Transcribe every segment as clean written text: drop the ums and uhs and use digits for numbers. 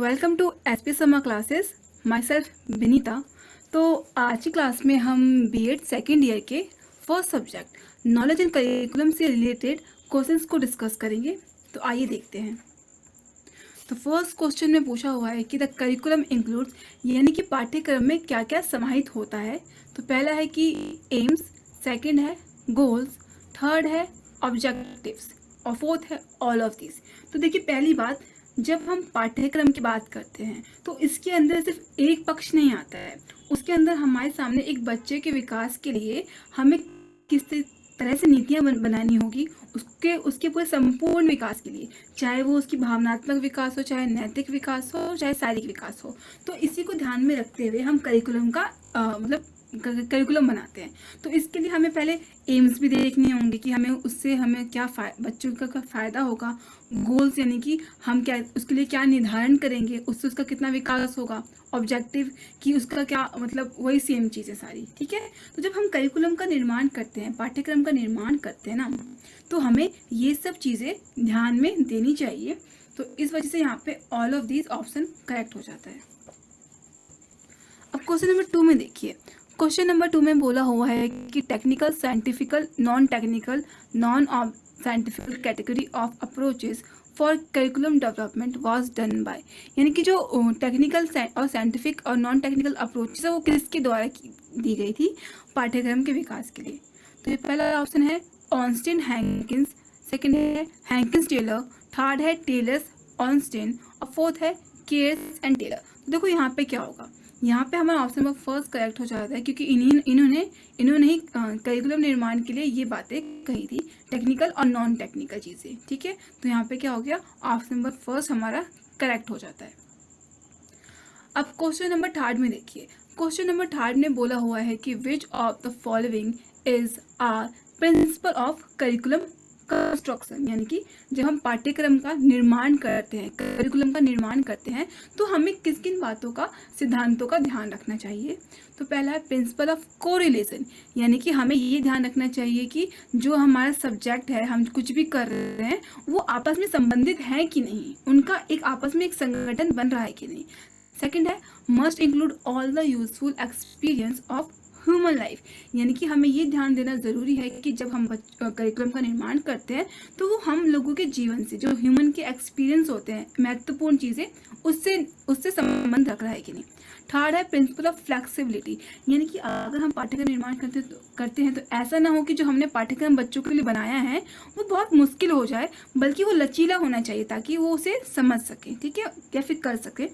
Welcome to SP summer classes. My self Vinita. तो आज की क्लास में हम बीएड सेकेंड ईयर के first subject knowledge and curriculum से रिलेटेड क्वेश्चंस को डिस्कस करेंगे। तो आइए देखते हैं। तो फर्स्ट क्वेश्चन में पूछा हुआ है कि द करिकुलम इंक्लूड्स, यानी कि पाठ्यक्रम में क्या क्या समाहित होता है। तो पहला है कि एम्स, सेकंड है गोल्स, थर्ड है ऑब्जेक्टिव्स और फोर्थ है ऑल ऑफ दिस। तो देखिए, पहली बात, जब हम पाठ्यक्रम की बात करते हैं तो इसके अंदर सिर्फ एक पक्ष नहीं आता है। उसके अंदर हमारे सामने एक बच्चे के विकास के लिए हमें किस तरह से नीतियाँ बनानी होगी, उसके पूरे संपूर्ण विकास के लिए, चाहे वो उसकी भावनात्मक विकास हो, चाहे नैतिक विकास हो, चाहे शारीरिक विकास हो। तो इसी को ध्यान में रखते हुए हम करिकुलम का करिकुलम बनाते हैं। तो इसके लिए हमें पहले एम्स भी देखने होंगे कि हमें क्या बच्चों का फ़ायदा होगा। गोल्स, यानी कि हम क्या उसके लिए क्या निर्धारण करेंगे, उससे उसका कितना विकास होगा। ऑब्जेक्टिव कि उसका क्या मतलब, वही सेम चीज़ है सारी, ठीक है। तो जब हम करिकुलम का निर्माण करते हैं, पाठ्यक्रम का निर्माण करते हैं ना, तो हमें ये सब चीज़ें ध्यान में देनी चाहिए। तो इस वजह से यहाँ पे all of these option correct हो जाता है। अब क्वेश्चन नंबर 2 में देखिए। क्वेश्चन नंबर 2 में बोला हुआ है कि technical, scientifical, non technical, non scientifical category of approaches for curriculum development was done by, यानी कि जो टेक्निकल और साइंटिफिक और नॉन टेक्निकल अप्रोचेस है वो किसके द्वारा दी गई थी पाठ्यक्रम के विकास के लिए। तो ये पहला ऑप्शन है ऑनस्टीन हैंकिंस, सेकेंड है हैंकिंस टेलर, थर्ड है टेलर्स ऑनस्टीन और फोर्थ है केयर्स एंड टेलर। तो देखो यहाँ पे क्या होगा, यहाँ पे हमारा ऑप्शन नंबर फर्स्ट करेक्ट हो जाता है, क्योंकि इन्होंने ही करिकुलम निर्माण के लिए ये बातें कही थी, टेक्निकल और नॉन टेक्निकल चीज़ें, ठीक है। तो यहाँ पे क्या हो गया, ऑप्शन नंबर फर्स्ट हमारा करेक्ट हो जाता है। अब क्वेश्चन नंबर 3 में देखिए। क्वेश्चन नंबर 3 में बोला हुआ है कि which of the following is are principle of curriculum construction, यानी कि जब हम पाठ्यक्रम का निर्माण करते हैं, करिकुलम का निर्माण करते हैं, तो हमें किन किन बातों का, सिद्धांतों का ध्यान रखना चाहिए। तो पहला है प्रिंसिपल ऑफ कोरिलेशन, यानी कि हमें ये ध्यान रखना चाहिए कि जो हमारा सब्जेक्ट है, हम कुछ भी कर रहे हैं, वो आपस में संबंधित है कि नहीं, उनका एक आपस में एक संगठन बन रहा है कि नहीं। सेकेंड है must include all the useful experience of human life, यानी कि हमें ये ध्यान देना ज़रूरी है कि जब हम करिकुलम का निर्माण करते हैं तो वो हम लोगों के जीवन से, जो ह्यूमन के एक्सपीरियंस होते हैं, महत्वपूर्ण चीज़ें, उससे संबंध रख रहा है कि नहीं। थर्ड है प्रिंसिपल ऑफ फ्लेक्सिबिलिटी, यानी कि अगर हम पाठ्यक्रम निर्माण करते हैं तो ऐसा ना हो कि जो हमने पाठ्यक्रम बच्चों के लिए बनाया है वो बहुत मुश्किल हो जाए, बल्कि वो लचीला होना चाहिए ताकि वो उसे समझ सके, ठीक है, या फिर कर सके।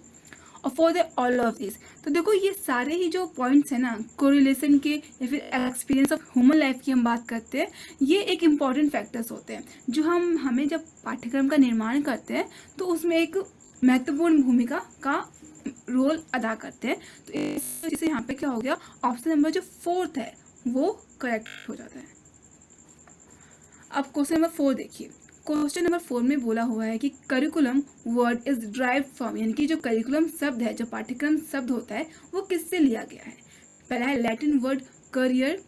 और for the all of this, तो देखो ये सारे ही जो पॉइंट्स हैं ना, कोरिलेशन के या फिर एक्सपीरियंस ऑफ ह्यूमन लाइफ की हम बात करते हैं, ये एक इम्पॉर्टेंट फैक्टर्स होते हैं जो हमें जब पाठ्यक्रम का निर्माण करते हैं तो उसमें एक महत्वपूर्ण भूमिका का रोल अदा करते हैं। तो इस वजह से यहाँ पे क्या हो गया, ऑप्शन नंबर जो फोर्थ है वो करेक्ट हो जाता है। अब क्वेश्चन नंबर 4 देखिए। क्वेश्चन नंबर 4 में बोला हुआ है कि curriculum word is drive from, यानी कि जो करिकुलम शब्द है, जो पाठ्यक्रम शब्द होता है, वो किससे लिया गया है। पहला है लैटिन वर्ड करियर,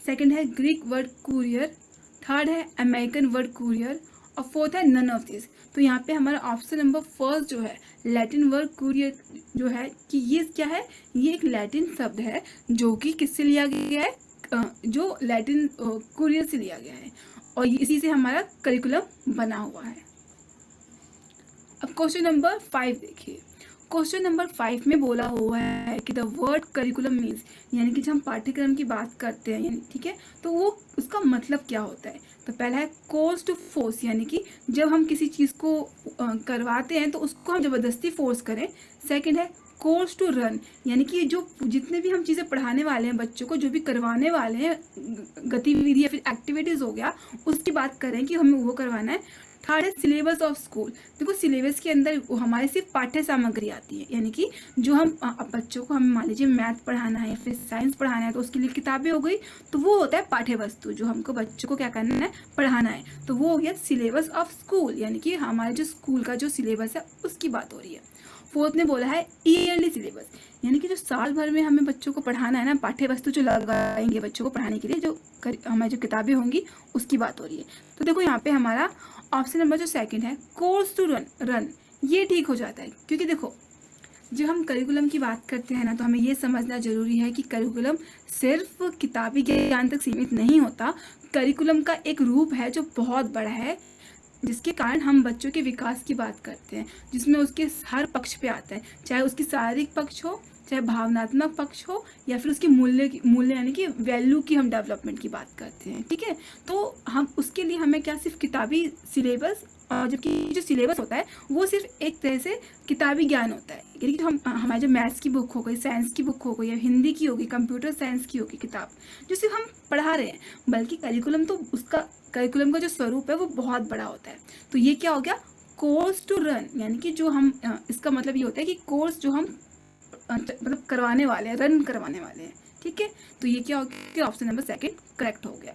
सेकंड है ग्रीक वर्ड कुरियर, थर्ड है अमेरिकन वर्ड कुरियर और फोर्थ है नन ऑफ दिस। तो यहाँ पे हमारा ऑप्शन नंबर फर्स्ट जो है लैटिन वर्ड कुरियर जो है, कि ये क्या है, ये एक लैटिन शब्द है जो कि किससे लिया गया है, जो लैटिन कुरियर से लिया गया है और इसी से हमारा करिकुलम बना हुआ है। अब क्वेश्चन नंबर 5 देखिए। क्वेश्चन नंबर 5 में बोला हुआ है कि द वर्ड करिकुलम मीन्स, यानी कि जब हम पाठ्यक्रम की बात करते हैं, यानी ठीक है, तो वो उसका मतलब क्या होता है। तो पहला है कोर्स टू फोर्स, यानी कि जब हम किसी चीज़ को करवाते हैं तो उसको हम ज़बरदस्ती फोर्स करें। सेकंड है कोर्स टू रन, यानी कि जो जितने भी हम चीज़ें पढ़ाने वाले हैं बच्चों को, जो भी करवाने वाले हैं गतिविधि या फिर एक्टिविटीज़ हो गया, उसकी बात करें कि हमें वो करवाना है। थर्ड है सिलेबस ऑफ स्कूल, देखो सिलेबस के अंदर हमारी सिर्फ पाठ्य सामग्री आती है, यानी कि जो हम बच्चों को, हमें मान लीजिए मैथ पढ़ाना है या फिर साइंस पढ़ाना है तो उसके लिए किताबें हो गई, तो वो होता है पाठ्य वस्तु, जो हमको बच्चों को क्या करना है, पढ़ाना है, तो वो हो गया सिलेबस ऑफ स्कूल, यानी कि हमारे जो स्कूल का जो सिलेबस है उसकी बात हो रही है। फोर्थ ने बोला है ईयरली सिलेबस, यानी कि जो साल भर में हमें बच्चों को पढ़ाना है ना, पाठ्य वस्तु जो लगाएंगे बच्चों को पढ़ाने के लिए, जो हमारी जो किताबें होंगी उसकी बात हो रही है। तो देखो यहाँ पे हमारा ऑप्शन नंबर जो सेकंड है कोर्स टू रन, ये ठीक हो जाता है। क्योंकि देखो, जब हम करिकुलम की बात करते हैं ना, तो हमें ये समझना ज़रूरी है कि करिकुलम सिर्फ किताबी ज्ञान तक सीमित नहीं होता। करिकुलम का एक रूप है जो बहुत बड़ा है, जिसके कारण हम बच्चों के विकास की बात करते हैं, जिसमें उसके हर पक्ष पे आता है, चाहे उसकी शारीरिक पक्ष हो, चाहे भावनात्मक पक्ष हो, या फिर उसकी मूल्य यानी कि वैल्यू की हम डेवलपमेंट की बात करते हैं। ठीक है, तो हम उसके लिए हमें क्या सिर्फ किताबी सिलेबस, और जबकि जो सिलेबस होता है वो सिर्फ एक तरह से किताबी ज्ञान होता है। यानी कि हम हमारे जो मैथ्स की बुक हो गई, साइंस की बुक हो गई, या हिंदी की होगी, कंप्यूटर साइंस की होगी किताब, जो सिर्फ हम पढ़ा रहे हैं, बल्कि करिकुलम का जो स्वरूप है वो बहुत बड़ा होता है। तो ये क्या हो गया, कोर्स टू रन, यानी कि जो हम इसका मतलब ये होता है कि कोर्स जो हम मतलब करवाने वाले हैं, रन करवाने वाले हैं। ठीक है, तो ये क्या हो गया, ऑप्शन नंबर सेकंड करेक्ट हो गया।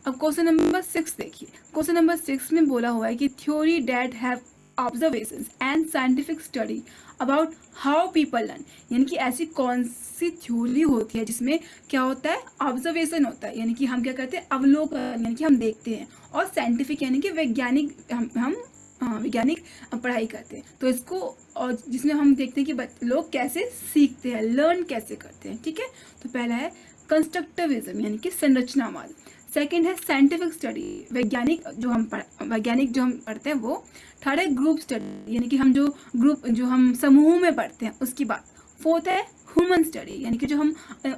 अब क्वेश्चन नंबर 6 देखिए। क्वेश्चन नंबर 6 में बोला हुआ है कि theory that have observations and scientific study about how people learn, यानी कि ऐसी कौन सी थ्योरी होती है जिसमें क्या होता है, ऑब्जर्वेशन होता है, यानी कि हम क्या करते हैं, अवलोकन, यानी कि हम देखते हैं, और साइंटिफिक यानी कि वैज्ञानिक हम वैज्ञानिक पढ़ाई करते हैं। तो इसको, और जिसमें हम देखते हैं कि लोग कैसे सीखते हैं, लर्न कैसे करते हैं। ठीक है, तो पहला है कंस्ट्रक्टिविज्म, यानी कि संरचनावाद। सेकंड है साइंटिफिक स्टडी, वैज्ञानिक जो हम पढ़ते हैं वो। थर्ड है ग्रुप स्टडी, यानी कि हम जो हम समूह में पढ़ते हैं उसकी बात। फोर्थ है ह्यूमन स्टडी, यानी कि जो हम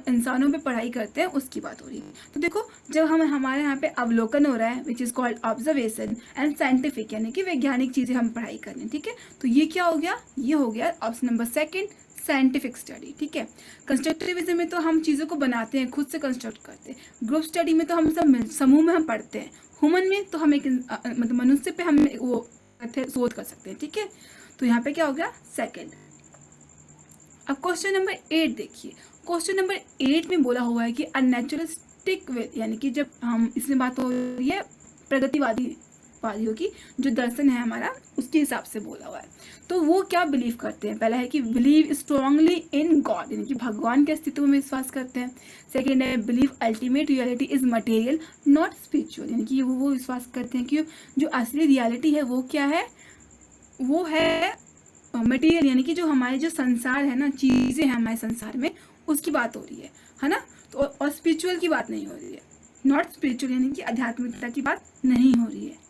इंसानों पे पढ़ाई करते हैं उसकी बात हो रही है। तो देखो, जब हमारे यहाँ पे अवलोकन हो रहा है, which is called observation, and scientific यानी कि वैज्ञानिक चीज़ें हम पढ़ाई कर रहे हैं। ठीक है, तो ये क्या हो गया, ये हो गया option number second, scientific study. ठीक है, कंस्ट्रक्टिविज्म में तो हम चीज़ों को बनाते हैं, खुद से कंस्ट्रक्ट करते हैं। ग्रुप स्टडी में तो हम सब समूह में हम पढ़ते हैं। ह्यूमन में तो हम एक मतलब मनुष्य पे हम वो शोध कर सकते हैं। ठीक है, तो यहाँ पे क्या हो गया, सेकंड। अब क्वेश्चन नंबर 8 देखिए। क्वेश्चन नंबर 8 में बोला हुआ है कि अननेचुरलिस्टिक वे, यानी कि जब हम इसमें बात हो रही है प्रगतिवादियों की, जो दर्शन है हमारा, उसके हिसाब से बोला हुआ है। तो वो क्या बिलीव करते हैं, पहला है कि बिलीव स्ट्रांगली इन गॉड, यानी कि भगवान के अस्तित्व में विश्वास करते हैं। सेकेंड है believe ultimate reality is material not spiritual, यानी कि वो विश्वास करते हैं कि जो असली रियलिटी है वो क्या है, वो है मटेरियल, यानी कि जो हमारे जो संसार है ना, चीज़ें हैं हमारे संसार में, उसकी बात हो रही है ना। तो और स्पिरिचुअल की बात नहीं हो रही है, नॉट स्पिरिचुअल, यानी कि आध्यात्मिकता की बात नहीं हो रही है।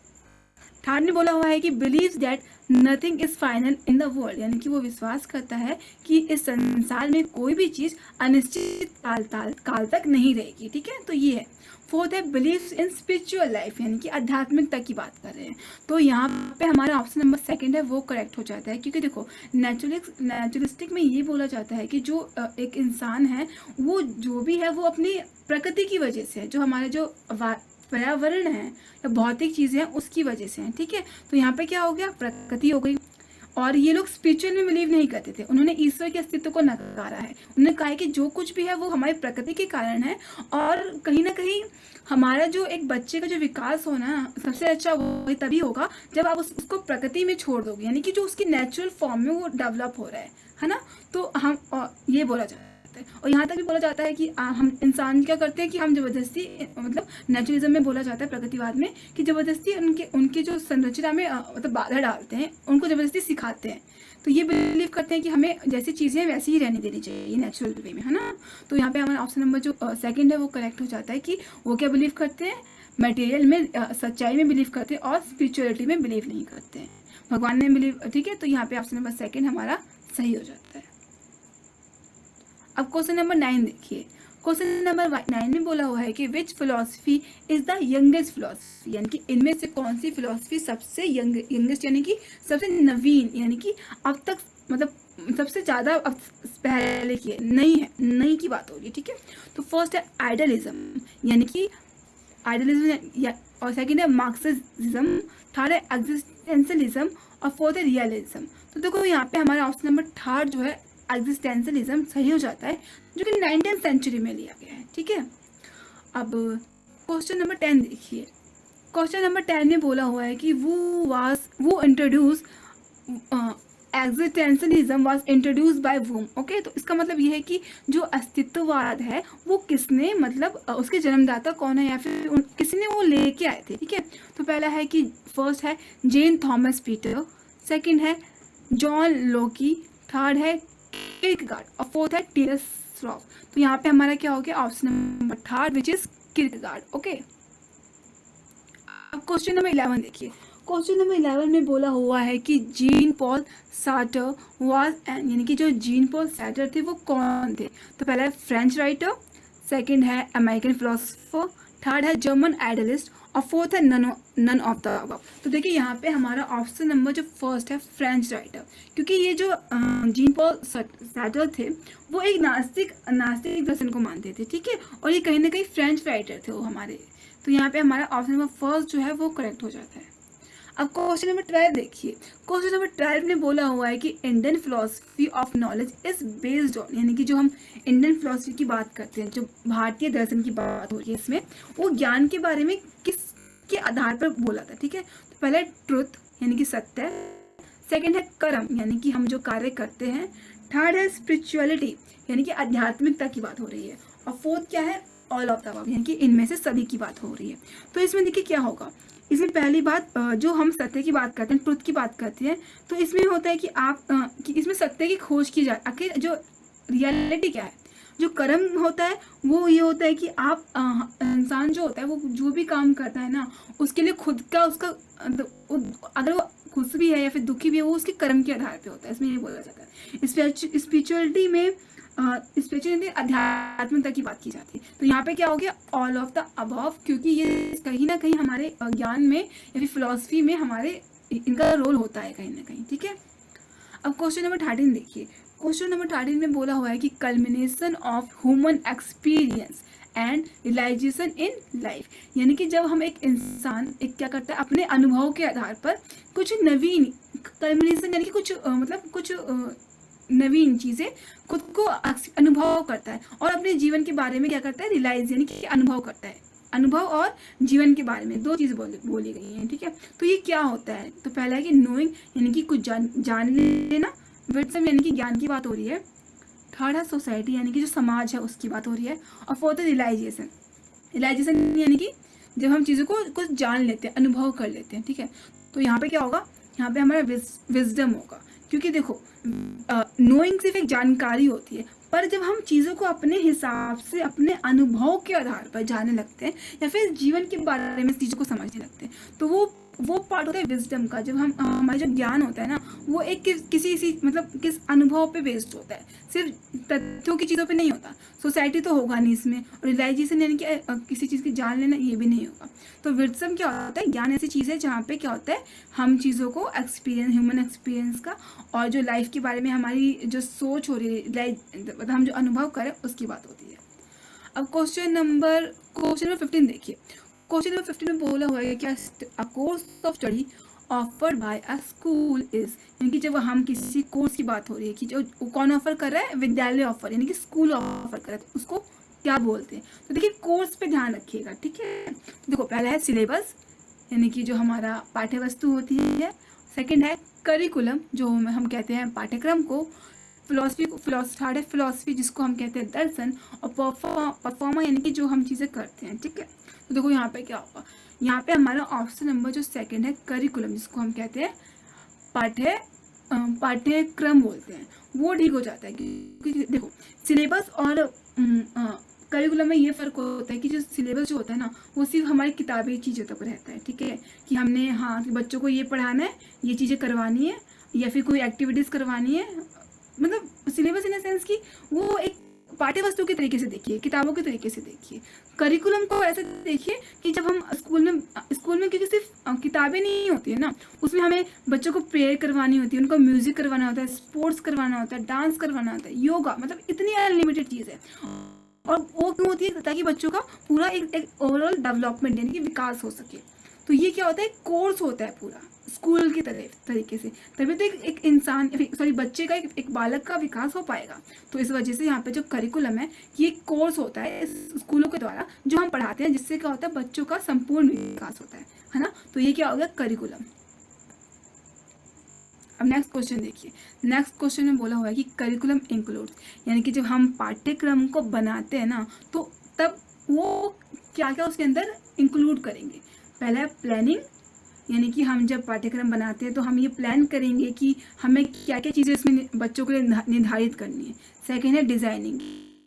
थर्ड में बोला हुआ है कि believes that nothing is final in the world, यानी कि वो विश्वास करता है कि इस संसार में कोई भी चीज़ अनिश्चित काल तक नहीं रहेगी। ठीक है, तो ये है। फोर्थ है बिलीव्स इन स्पिरिचुअल लाइफ, यानी कि आध्यात्मिकता की बात कर रहे हैं। तो यहाँ पे हमारा ऑप्शन नंबर सेकंड है वो करेक्ट हो जाता है। क्योंकि देखो, नेचुरलिस्टिक में ये बोला जाता है कि जो एक इंसान है, वो जो भी है वो अपनी प्रकृति की वजह से है, जो हमारे जो पर्यावरण है या भौतिक चीज़ें हैं उसकी वजह से हैं। ठीक है, तो यहाँ पे क्या हो गया, प्रकृति हो गई। और ये लोग स्पिरिचुअल में बिलीव नहीं करते थे, उन्होंने ईश्वर के अस्तित्व को नकारा है। उन्होंने कहा है कि जो कुछ भी है वो हमारी प्रकृति के कारण है, और कहीं ना कहीं हमारा जो एक बच्चे का जो विकास होना सबसे अच्छा वो तभी होगा जब आप उसको प्रकृति में छोड़ दोगे, यानी कि जो उसकी नेचुरल फॉर्म में वो डेवलप हो रहा है ना। तो हम ये बोला जाता है। और यहाँ तक भी बोला जाता है कि हम इंसान क्या करते हैं कि हम जबरदस्ती, मतलब नेचुरलिज्म में बोला जाता है, प्रकृतिवाद में, कि जबरदस्ती उनके जो संरचना में मतलब बाधा डालते हैं, उनको जबरदस्ती सिखाते हैं। तो ये बिलीव करते हैं कि हमें जैसी चीज़ें वैसी ही रहने देनी चाहिए नेचुरल वे में, है ना। तो यहाँ पे हमारा ऑप्शन नंबर जो सेकंड है वो करेक्ट हो जाता है कि वो क्या बिलीव करते हैं, मटेरियल में, सच्चाई में बिलीव करते हैं, और स्पिरिचुअलिटी में बिलीव नहीं करते हैं, भगवान में बिलीव। ठीक है, तो यहाँ पे ऑप्शन नंबर सेकंड हमारा सही हो जाता है। अब क्वेश्चन नंबर 9 देखिए। क्वेश्चन नंबर 9 में बोला हुआ है कि which philosophy is the youngest philosophy, यानी कि इनमें से कौन सी फिलोसफी सबसे यंगेस्ट, यानी कि सबसे नवीन, यानी कि अब तक मतलब सबसे ज़्यादा अब पहले की है, नई की बात होगी। ठीक है, तो फर्स्ट है आइडियलिज्म, यानी कि आइडियलिज्म, और सेकेंड है मार्क्सिज्म, थर्ड है एग्जिस्टेंशलिज्म, और फोर्थ है रियलिज्म। तो देखो यहाँ पे हमारा ऑप्शन नंबर थर्ड जो है एग्जिस्टेंशलिज्म सही हो जाता है, जो कि 19th सेंचुरी में लिया गया है। ठीक है, अब क्वेश्चन नंबर 10 देखिए। क्वेश्चन नंबर 10 में बोला हुआ है कि वो introduce existentialism was introduce by whom. Okay, तो इसका मतलब ये है कि जो अस्तित्ववाद है वो किसने, मतलब उसके जन्मदाता कौन है, या फिर किसने वो लेके आए थे। ठीक है, तो पहला है कि फर्स्ट है जेन थॉमस पीटर, सेकंड है जॉन लोकी, थर्ड है किर्केगार्ड और फोर्थ है टेलर श्रॉफ। तो यहाँ पे हमारा क्या हो गया, option number third which is Kierkegaard. Okay, अब क्वेश्चन नंबर 11 देखिए। क्वेश्चन नंबर 11 में बोला हुआ है कि जीन पॉल सार्टर वाज, यानी कि जो जीन पॉल सार्टर थे वो कौन थे। तो पहला है फ्रेंच राइटर, सेकंड है अमेरिकन फिलोसोफर, थर्ड है जर्मन आइडलिस्ट और फोर्थ है नन ऑफ द अबव। तो देखिए यहाँ पे हमारा ऑप्शन नंबर जो फर्स्ट है फ्रेंच राइटर, क्योंकि ये जो जीन पॉल सार्टर थे वो एक नास्तिक दर्शन को मानते थे, ठीक है, और ये कहीं ना कहीं फ्रेंच राइटर थे वो हमारे। तो यहाँ पे हमारा ऑप्शन नंबर फर्स्ट जो है वो करेक्ट हो जाता है। अब क्वेश्चन नंबर 12 देखिए। क्वेश्चन नंबर 12 में बोला हुआ है कि Indian philosophy of knowledge is based on, यानी कि जो हम इंडियन फिलोसफी की बात करते हैं, जो भारतीय दर्शन की बात हो रही है इसमें, वो ज्ञान के बारे में किसके आधार पर बोला था, ठीक है। तो पहला है ट्रुथ यानी कि सत्य, सेकंड है कर्म यानी कि हम जो कार्य करते हैं, थर्ड है स्पिरिचुअलिटी यानी कि आध्यात्मिकता की बात हो रही है, और फोर्थ क्या है, ऑल ऑफ द अबव यानी कि इनमें से सभी की बात हो रही है। तो इसमें देखिए क्या होगा, इसमें पहली बात जो हम सत्य की बात करते हैं, ट्रुथ की बात करते हैं, तो इसमें होता है कि कि इसमें सत्य की खोज की जाए, आखिर जो रियलिटी क्या है। जो कर्म होता है वो ये होता है कि आप इंसान जो होता है वो जो भी काम करता है ना, उसके लिए खुद का उसका अगर वो खुश भी है या फिर दुखी भी है, वो उसके कर्म के आधार पे होता है, इसमें ये बोला जाता है। स्पिरिचुअलिटी में स्पिरिचुअलिटी आध्यात्मिकता की बात की जाती है। तो यहाँ पे क्या हो गया, ऑल ऑफ द अबव, क्योंकि ये कहीं ना कहीं हमारे ज्ञान में या फिर फिलोसफी में हमारे इनका रोल होता है कहीं ना कहीं, ठीक है। अब क्वेश्चन नंबर 13 देखिए। क्वेश्चन नंबर 13 में बोला हुआ है कि culmination of human experience and realisation in life, यानी कि जब हम एक इंसान क्या करता है, अपने अनुभव के आधार पर कुछ नवीन कल्मिनेशन यानी कि कुछ कुछ नवीन चीज़ें खुद को अनुभव करता है और अपने जीवन के बारे में क्या करता है, रियलाइज यानी कि अनुभव करता है। अनुभव और जीवन के बारे में दो चीज़ बोली गई हैं, ठीक है। तो ये क्या होता है, तो पहला है कि नोइंग यानी कि कुछ जान लेना, विजडम यानी कि ज्ञान की बात हो रही है, थर्ड है सोसाइटी यानी कि जो समाज है उसकी बात हो रही है, और फोर्थ है रियलाइजेशन। रियलाइजेशन यानी कि जब हम चीज़ों को कुछ जान लेते हैं, अनुभव कर लेते हैं, ठीक है। तो यहाँ पे क्या होगा, यहाँ पे हमारा विजडम होगा, क्योंकि देखो नोइंग सिर्फ एक जानकारी होती है, पर जब हम चीज़ों को अपने हिसाब से अपने अनुभव के आधार पर जानने लगते हैं या फिर जीवन के बारे में चीज़ों को समझने लगते हैं, तो वो पार्ट होता है विजडम का। जब हम हमारा जो ज्ञान होता है ना, वो एक किस अनुभव पे बेस्ड होता है, सिर्फ तथ्यों की चीज़ों पे नहीं होता। सोसाइटी तो होगा नहीं इसमें, और रियलाइजेशन यानी कि किसी चीज़ की जान लेना, ये भी नहीं होगा। तो विजडम क्या होता है, ज्ञान ऐसी चीज़ है जहाँ पे क्या होता है, हम चीज़ों को ह्यूमन एक्सपीरियंस का और जो लाइफ के बारे में हमारी जो सोच हो रही है, मतलब हम जो अनुभव करें उसकी बात होती है। अब क्वेश्चन नंबर 15 देखिए। क्वेश्चन नंबर 15 में बोला हुआ है कि a course of study offered by a school is, यानी कि जब हम किसी कोर्स की बात हो रही है कि जो कौन ऑफर कर रहा है, विद्यालय ऑफर यानी कि स्कूल ऑफर कर रहा है, तो उसको क्या बोलते हैं। तो देखिए कोर्स पे ध्यान रखिएगा, ठीक है। देखो पहला है सिलेबस यानी कि जो हमारा पाठ्य वस्तु होती है, सेकंड है करिकुलम जो हम कहते हैं पाठ्यक्रम को, थर्ड है फिलोसफी जिसको हम कहते हैं दर्शन, और परफॉर्मर यानी कि जो हम चीज़ें करते हैं, ठीक है। तो देखो यहाँ पे क्या होगा, यहाँ पे हमारा ऑप्शन नंबर जो सेकंड है करिकुलम जिसको हम कहते हैं पाठ्यक्रम बोलते हैं, वो ठीक हो जाता है। क्योंकि देखो सिलेबस और करिकुलम में ये फ़र्क होता है कि जो सिलेबस जो होता है ना, वो सिर्फ हमारी किताबी चीज़ों तक रहता है, ठीक है, कि हमने कि बच्चों को ये पढ़ाना है, ये चीज़ें करवानी है, या फिर कोई एक्टिविटीज़ करवानी है। मतलब सिलेबस इन द सेंस कि वो एक पाठ्य वस्तु के तरीके से देखिए, किताबों के तरीके से देखिए। करिकुलम को ऐसे देखिए कि जब हम स्कूल में क्योंकि सिर्फ किताबें नहीं होती है ना, उसमें हमें बच्चों को प्रेयर करवानी होती है, उनको म्यूजिक करवाना होता है, स्पोर्ट्स करवाना होता है, डांस करवाना होता है, योगा, मतलब इतनी अनलिमिटेड चीज़ है। और वो क्यों होती है, ताकि बच्चों का पूरा एक ओवरऑल डेवलपमेंट यानी कि विकास हो सके। तो ये क्या होता है, कोर्स होता है पूरा स्कूल की तरीके से, तभी तो एक इंसान बच्चे का एक बालक का विकास हो पाएगा। तो इस वजह से यहाँ पे जो करिकुलम है ये कोर्स होता है स्कूलों के द्वारा जो हम पढ़ाते हैं, जिससे क्या होता है बच्चों का संपूर्ण विकास होता है ना। तो ये क्या हो गया, करिकुलम। अब नेक्स्ट क्वेश्चन देखिए। नेक्स्ट क्वेश्चन में बोला हुआ है कि करिकुलम इंक्लूड्स, यानी कि जब हम पाठ्यक्रम को बनाते हैं ना, तो तब वो क्या क्या उसके अंदर इंक्लूड करेंगे। पहला है प्लानिंग, यानी कि हम जब पाठ्यक्रम बनाते हैं तो हम ये प्लान करेंगे कि हमें क्या क्या चीज़ें इसमें बच्चों के लिए निर्धारित करनी है। सेकेंड है डिज़ाइनिंग,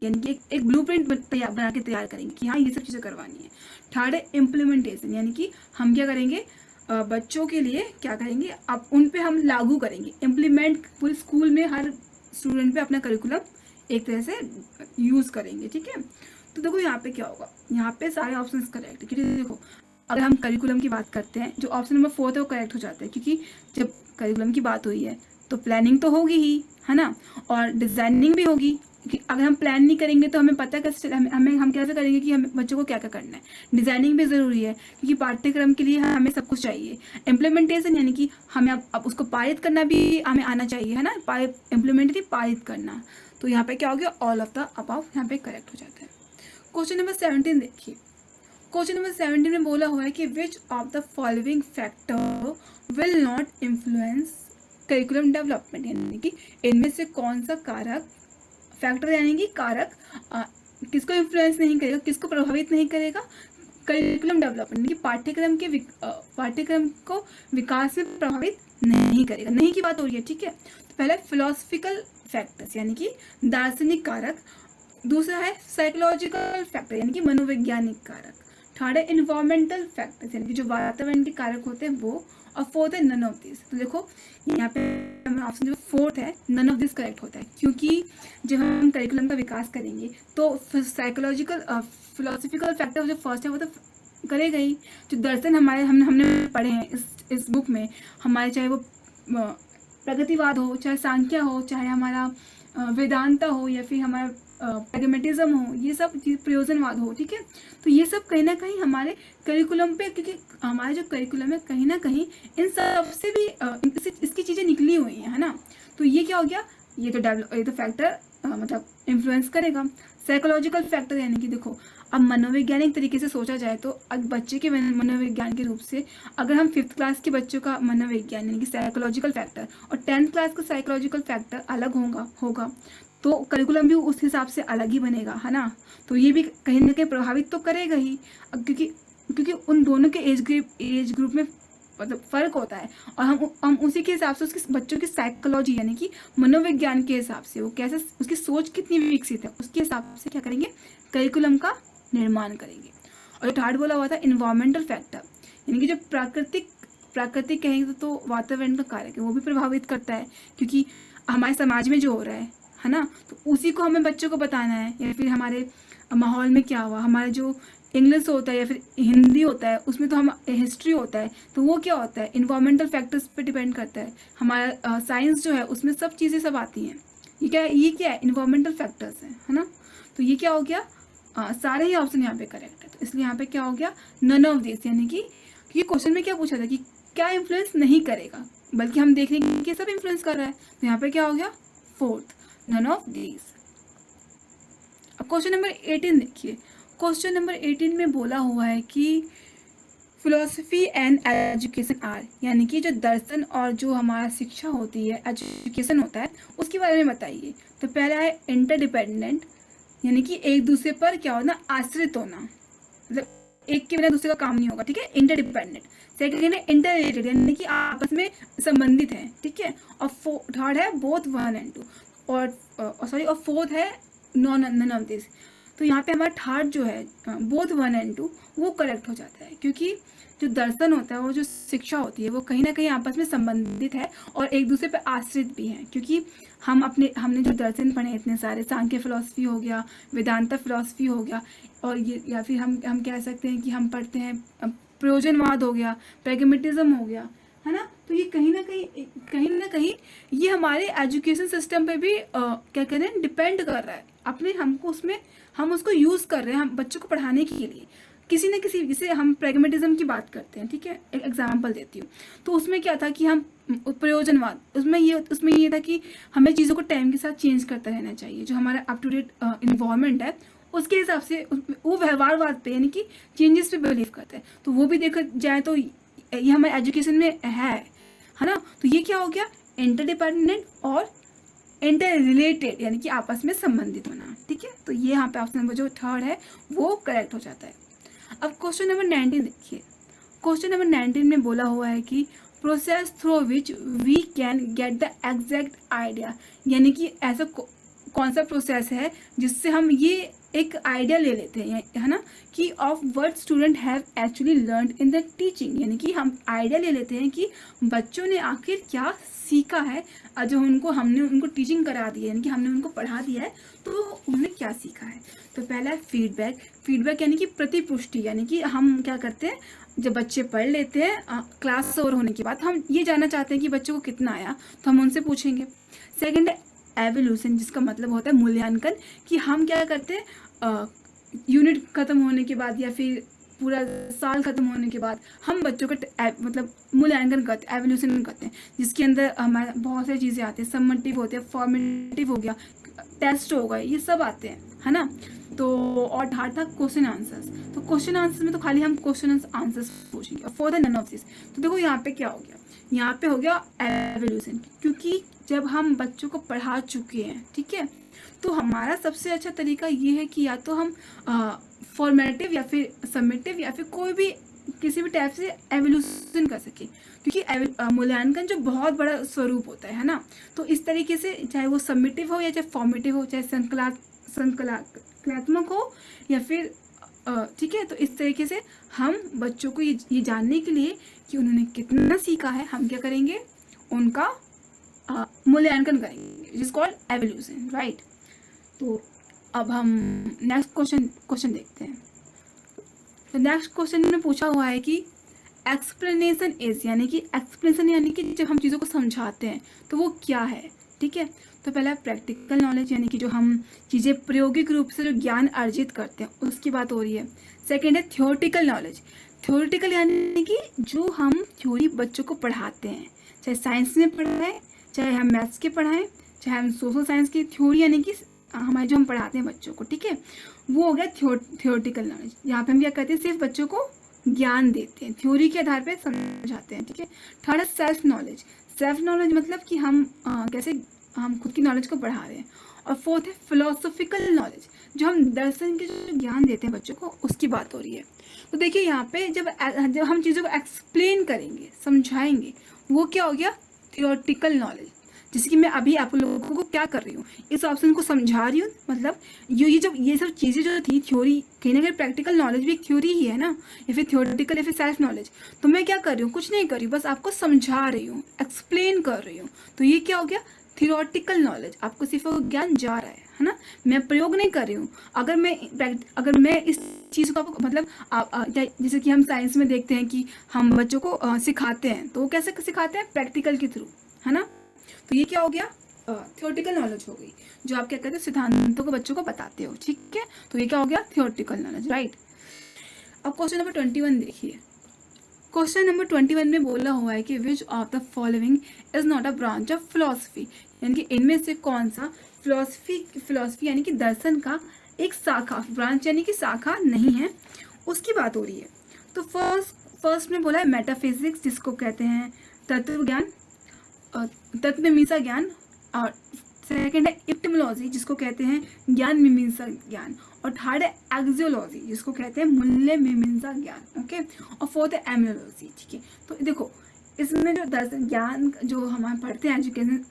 यानी कि एक ब्लूप्रिंट बना के तैयार करेंगे कि हाँ ये सब चीज़ें करवानी है। थर्ड है इम्प्लीमेंटेशन, यानी कि हम क्या करेंगे, बच्चों के लिए क्या करेंगे, अब उन पे हम लागू करेंगे, इम्प्लीमेंट पूरे स्कूल में हर स्टूडेंट पे अपना करिकुलम एक तरह से यूज़ करेंगे। ठीक है, तो देखो यहाँ पे क्या होगा, यहाँ पे सारे ऑप्शंस करेक्ट है, क्योंकि देखो अगर हम करिकुलम की बात करते हैं, जो ऑप्शन नंबर 4 है वो करेक्ट हो जाता है, क्योंकि जब करिकुलम की बात हुई है तो प्लानिंग तो होगी ही, है ना, और डिज़ाइनिंग भी होगी। क्योंकि अगर हम प्लान नहीं करेंगे तो हमें पता कैसे चले, हमें हम कैसे करेंगे कि हमें बच्चों को क्या क्या करना है। डिज़ाइनिंग भी ज़रूरी है, क्योंकि पाठ्यक्रम के लिए हमें सब कुछ चाहिए। इम्प्लीमेंटेशन, यानी कि हमें अब उसको पारित करना भी हमें आना चाहिए, है ना, इम्प्लीमेंट पारित करना। तो यहाँ पे क्या हो गया, ऑल ऑफ द अबव यहाँ पे करेक्ट हो जाता है। क्वेश्चन नंबर 17 देखिए। क्वेश्चन नंबर 17 में बोला हुआ है कि which of the following factor will not influence curriculum development, यानी कि इनमें से कौन सा कारक, फैक्टर यानी कि कारक, किसको इन्फ्लुएंस नहीं करेगा, किसको प्रभावित नहीं करेगा, करिकुलम डेवलपमेंट यानी कि पाठ्यक्रम को विकास में प्रभावित नहीं करेगा। नहीं की बात हो रही है, ठीक है। तो पहला फिलोसफिकल फैक्टर्स यानी कि दार्शनिक कारक, दूसरा है साइकोलॉजिकल फैक्टर यानी कि मनोवैज्ञानिक कारक, थर्ड है इन्वायरमेंटल फैक्टर्स यानी कि जो वातावरण के कारक होते हैं वो, और फोर्थ है नन ऑफ दिस। तो देखो यहाँ पे ऑप्शन जो फोर्थ है नन ऑफ दिस करेक्ट होता है, क्योंकि जब हम करिकुलम का विकास करेंगे तो साइकोलॉजिकल फिलोसफिकल फैक्टर जो फर्स्ट है वो तो करेगा ही। जो दर्शन हमारे हमने पढ़े हैं इस बुक में, हमारे चाहे वो प्रगतिवाद हो, चाहे सांख्य हो, चाहे हमारा वेदांता हो, या फिर हमारा प्रैग्मेटिज्म हो, ये सब प्रयोजनवाद हो, ठीक है। तो ये सब कहीं ना कहीं हमारे करिकुलम पे, क्योंकि हमारे जो करिकुलम है कहीं ना कहीं इन सब से भी इसकी चीज़ें निकली हुई हैं, है ना। तो ये क्या हो गया, ये तो फैक्टर मतलब इन्फ्लुएंस करेगा। साइकोलॉजिकल फैक्टर यानी कि देखो अब मनोवैज्ञानिक तरीके से सोचा जाए तो अब बच्चे के मनोविज्ञान के रूप से अगर हम 5th क्लास के बच्चों का मनोविज्ञान यानी कि साइकोलॉजिकल फैक्टर और 10th क्लास का साइकोलॉजिकल फैक्टर अलग होगा तो करिकुलम भी उस हिसाब से अलग ही बनेगा, है ना। तो ये भी कहीं ना कहीं प्रभावित तो करेगा ही, क्योंकि उन दोनों के एज ग्रुप में मतलब फ़र्क होता है, और हम उसी के हिसाब से उसके बच्चों की साइकोलॉजी यानी कि मनोविज्ञान के हिसाब से वो कैसे, उसकी सोच कितनी विकसित है उसके हिसाब से क्या करेंगे, करिकुलम का निर्माण करेंगे। और जो थर्ड बोला हुआ था इन्वायरमेंटल फैक्टर यानी कि जो प्राकृतिक कहेंगे तो वातावरण का कारक है वो भी प्रभावित करता है, क्योंकि हमारे समाज में जो हो रहा है ना, तो उसी को हमें बच्चों को बताना है। या फिर हमारे माहौल में क्या हुआ, हमारा जो इंग्लिश होता है या फिर हिंदी होता है उसमें तो हम हिस्ट्री होता है, तो वो क्या होता है इन्वायरमेंटल फैक्टर्स पे डिपेंड करता है। हमारा साइंस जो है उसमें सब चीज़ें सब आती हैं। ये क्या है इन्वायरमेंटल फैक्टर्स है ना। तो ये क्या हो गया, सारे ही ऑप्शन यहाँ पे करेक्ट है, तो इसलिए यहाँ पे क्या हो गया नन ऑफ दिस, यानी कि क्वेश्चन में क्या पूछा था कि क्या इन्फ्लुएंस नहीं करेगा, बल्कि हम देख रहे हैं कि सब इन्फ्लुएंस कर रहा है, तो यहाँ पे क्या हो गया फोर्थ नन ऑफ दिस। अब क्वेश्चन नंबर 18 देखिए। क्वेश्चन नंबर 18 में बोला हुआ है कि फिलोसफी एंड एजुकेशन आर, यानी कि जो दर्शन और जो हमारा शिक्षा होती है एजुकेशन होता है उसके बारे में बताइए। तो पहला है इंटरडिपेंडेंट यानी कि एक दूसरे पर क्या होना, आश्रित होना, मतलब एक के बिना दूसरे का काम नहीं होगा, ठीक है, इंटरडिपेंडेंट। सेकेंड है इंटर रिलेटेड यानी कि आपस में संबंधित है, ठीक है। और थर्ड है बोथ 1 and 2 और फोर्थ है नन ऑफ दिस। तो यहाँ पे हमारा थर्ड जो है बोथ 1 and 2 वो करेक्ट हो जाता है, क्योंकि जो दर्शन होता है वो जो शिक्षा होती है वो कहीं ना कहीं आपस में संबंधित है और एक दूसरे पर आश्रित भी है। क्योंकि हमने जो दर्शन पढ़े इतने सारे, सांख्य फिलॉसफी हो गया, वेदांता फिलॉसफी हो गया, और ये या फिर हम कह सकते हैं कि हम पढ़ते हैं प्रयोजनवाद हो गया, प्रैग्मेटिज्म हो गया, है ना। तो ये कहीं ना कहीं ये हमारे एजुकेशन सिस्टम पे भी क्या कह रहे हैं डिपेंड कर रहा है। हम उसको यूज़ कर रहे हैं हम बच्चों को पढ़ाने के लिए किसी न किसी, जैसे हम प्रैग्मेटिज्म की बात करते हैं, ठीक है, एक एग्जाम्पल देती हूँ। तो उसमें क्या था कि हम प्रयोजनवाद, उसमें ये था कि हमें चीज़ों को टाइम के साथ चेंज करता रहना चाहिए, जो हमारा अप टू डेट इन्वायरमेंट है उसके हिसाब से वो व्यवहारवाद पे यानी कि चेंजेस पे बिलीव करते हैं। तो वो भी देखा जाए तो ये हमारे एजुकेशन में है ना। तो ये क्या हो गया इंटरडिपेंडेंट और इंटर रिलेटेड यानी कि आपस में संबंधित होना, ठीक है। तो ये यहाँ पे ऑप्शन नंबर जो थर्ड है वो करेक्ट हो जाता है। अब क्वेश्चन नंबर 19 देखिए। क्वेश्चन नंबर 19 में बोला हुआ है कि process through which we can get the exact idea, यानी कि ऐसा कौन सा प्रोसेस है जिससे हम ये एक आइडिया ले लेते हैं, है ना, कि of what student have actually learned in the teaching, यानी कि हम आइडिया ले लेते हैं कि बच्चों ने आखिर क्या सीखा है, जो हमने उनको टीचिंग करा दी है, यानी कि हमने उनको पढ़ा दिया है तो उन्होंने क्या सीखा है। तो पहला है फीडबैक। फीडबैक यानी कि प्रतिपुष्टि, यानी कि हम क्या करते हैं, जब बच्चे पढ़ लेते हैं क्लास ओवर होने के बाद, हम ये जानना चाहते हैं कि बच्चों को कितना आया, तो हम उनसे पूछेंगे। सेकंड है एवोल्यूशन, जिसका मतलब होता है मूल्यांकन, कि हम क्या करते हैं यूनिट खत्म होने के बाद या फिर पूरा साल खत्म होने के बाद हम बच्चों का मतलब मूल्यांकन करते हैं, एवोल्यूशन करते हैं, जिसके अंदर हमारे बहुत सारी चीज़ें आती हैं, सम्मेटिव होते हैं, फॉर्मेटिव हो गया, टेस्ट हो गए, ये सब आते हैं, है ना। तो और थर्ड था क्वेश्चन आंसर्स। तो क्वेश्चन आंसर्स में तो खाली हम क्वेश्चन आंसर्स पूछेंगे, for the none of this. तो देखो यहाँ पे क्या हो गया, यहाँ पे हो गया एवोल्यूशन, क्योंकि जब हम बच्चों को पढ़ा चुके हैं, ठीक है, तो हमारा सबसे अच्छा तरीका ये है कि या तो हम फॉर्मेटिव या फिर समेटिव या फिर कोई भी किसी भी टाइप से एवोल्यूशन कर सके, क्योंकि मूल्यांकन जो बहुत बड़ा स्वरूप होता है ना। तो इस तरीके से चाहे वो समेटिव हो या चाहे फॉर्मेटिव हो, चाहे संकलात्मक हो या फिर ठीक है, तो इस तरीके से हम बच्चों को ये जानने के लिए कि उन्होंने कितना सीखा है, हम क्या करेंगे, उनका मूल्यांकन करेंगे, जिस कॉल्ड एवोल्यूशन, राइट। तो अब हम नेक्स्ट क्वेश्चन देखते हैं। तो नेक्स्ट क्वेश्चन में पूछा हुआ है कि एक्सप्लेनेशन इज, यानी कि एक्सप्लेनेशन यानी कि जब हम चीज़ों को समझाते हैं तो वो क्या है, ठीक है। तो पहला प्रैक्टिकल नॉलेज, यानी कि जो हम चीज़ें प्रायोगिक रूप से जो ज्ञान अर्जित करते हैं उसकी बात हो रही है। सेकेंड है थ्योरेटिकल नॉलेज। थ्योरेटिकल यानी कि जो हम थ्योरी बच्चों को पढ़ाते हैं, चाहे साइंस में पढ़ाएं, चाहे हम मैथ्स के पढ़ाएं, चाहे हम सोशल साइंस की थ्योरी, यानी कि हमारे जो हम पढ़ाते हैं बच्चों को, ठीक है, वो हो गया थ्योरेटिकल नॉलेज। यहाँ पे हम क्या करते हैं, सिर्फ बच्चों को ज्ञान देते हैं, थ्योरी के आधार पे समझाते हैं, ठीक है। थर्ड है सेल्फ नॉलेज। सेल्फ नॉलेज मतलब कि हम कैसे हम खुद की नॉलेज को बढ़ा रहे हैं। और फोर्थ है फिलोसॉफिकल नॉलेज, जो हम दर्शन के जो ज्ञान देते हैं बच्चों को, उसकी बात हो रही है। तो देखिए यहाँ पे जब हम चीज़ों को एक्सप्लेन करेंगे, समझाएंगे, वो क्या हो गया, थियोरेटिकल नॉलेज। जैसे कि मैं अभी आप लोगों को क्या कर रही हूँ, इस ऑप्शन को समझा रही हूँ, मतलब ये सब चीज़ें जो थी थ्योरी, कहीं ना कहीं प्रैक्टिकल नॉलेज भी एक थ्योरी ही है ना, या फिर थ्योरेटिकल या फिर सेल्फ नॉलेज। तो मैं क्या कर रही हूँ, कुछ नहीं कर रही हूँ, बस आपको समझा रही हूँ, एक्सप्लेन कर रही हूँ। तो ये क्या हो गया, थियोरेटिकल नॉलेज, आपको सिर्फ ज्ञान जा रहा है ना, मैं प्रयोग नहीं कर रही हूँ। अगर मैं इस चीज़ को आपको मतलब जैसे कि हम साइंस में देखते हैं कि हम बच्चों को सिखाते हैं, तो वो कैसे सिखाते हैं, प्रैक्टिकल के थ्रू, है ना। तो ये क्या हो गया, थियोरेटिकल नॉलेज हो गई, जो आप क्या कहते हैं, सिद्धांतों को बच्चों को बताते हो, ठीक है। तो ये क्या हो गया, थियोरेटिकल नॉलेज, राइट। अब क्वेश्चन नंबर 21 देखिए। क्वेश्चन नंबर 21 में बोला हुआ है कि which of the following is not a branch of philosophy, यानी कि इनमें से कौन सा फिलोसफी यानी कि दर्शन का एक शाखा, ब्रांच यानी कि शाखा नहीं है, उसकी बात हो रही है। तो फर्स्ट में बोला है मेटाफिजिक्स, जिसको कहते हैं तत्व ज्ञान, तत्वमीमांसा ज्ञान। और सेकंड है इप्टिमोलॉजी, जिसको कहते हैं ज्ञान मीमांसा ज्ञान। और थर्ड है एक्सियोलॉजी, जिसको कहते हैं मूल्य मीमांसा ज्ञान, ओके। और फोर्थ है एमियोलॉजी, ठीक है। तो देखो इसमें जो दर्शन ज्ञान जो हम पढ़ते हैं,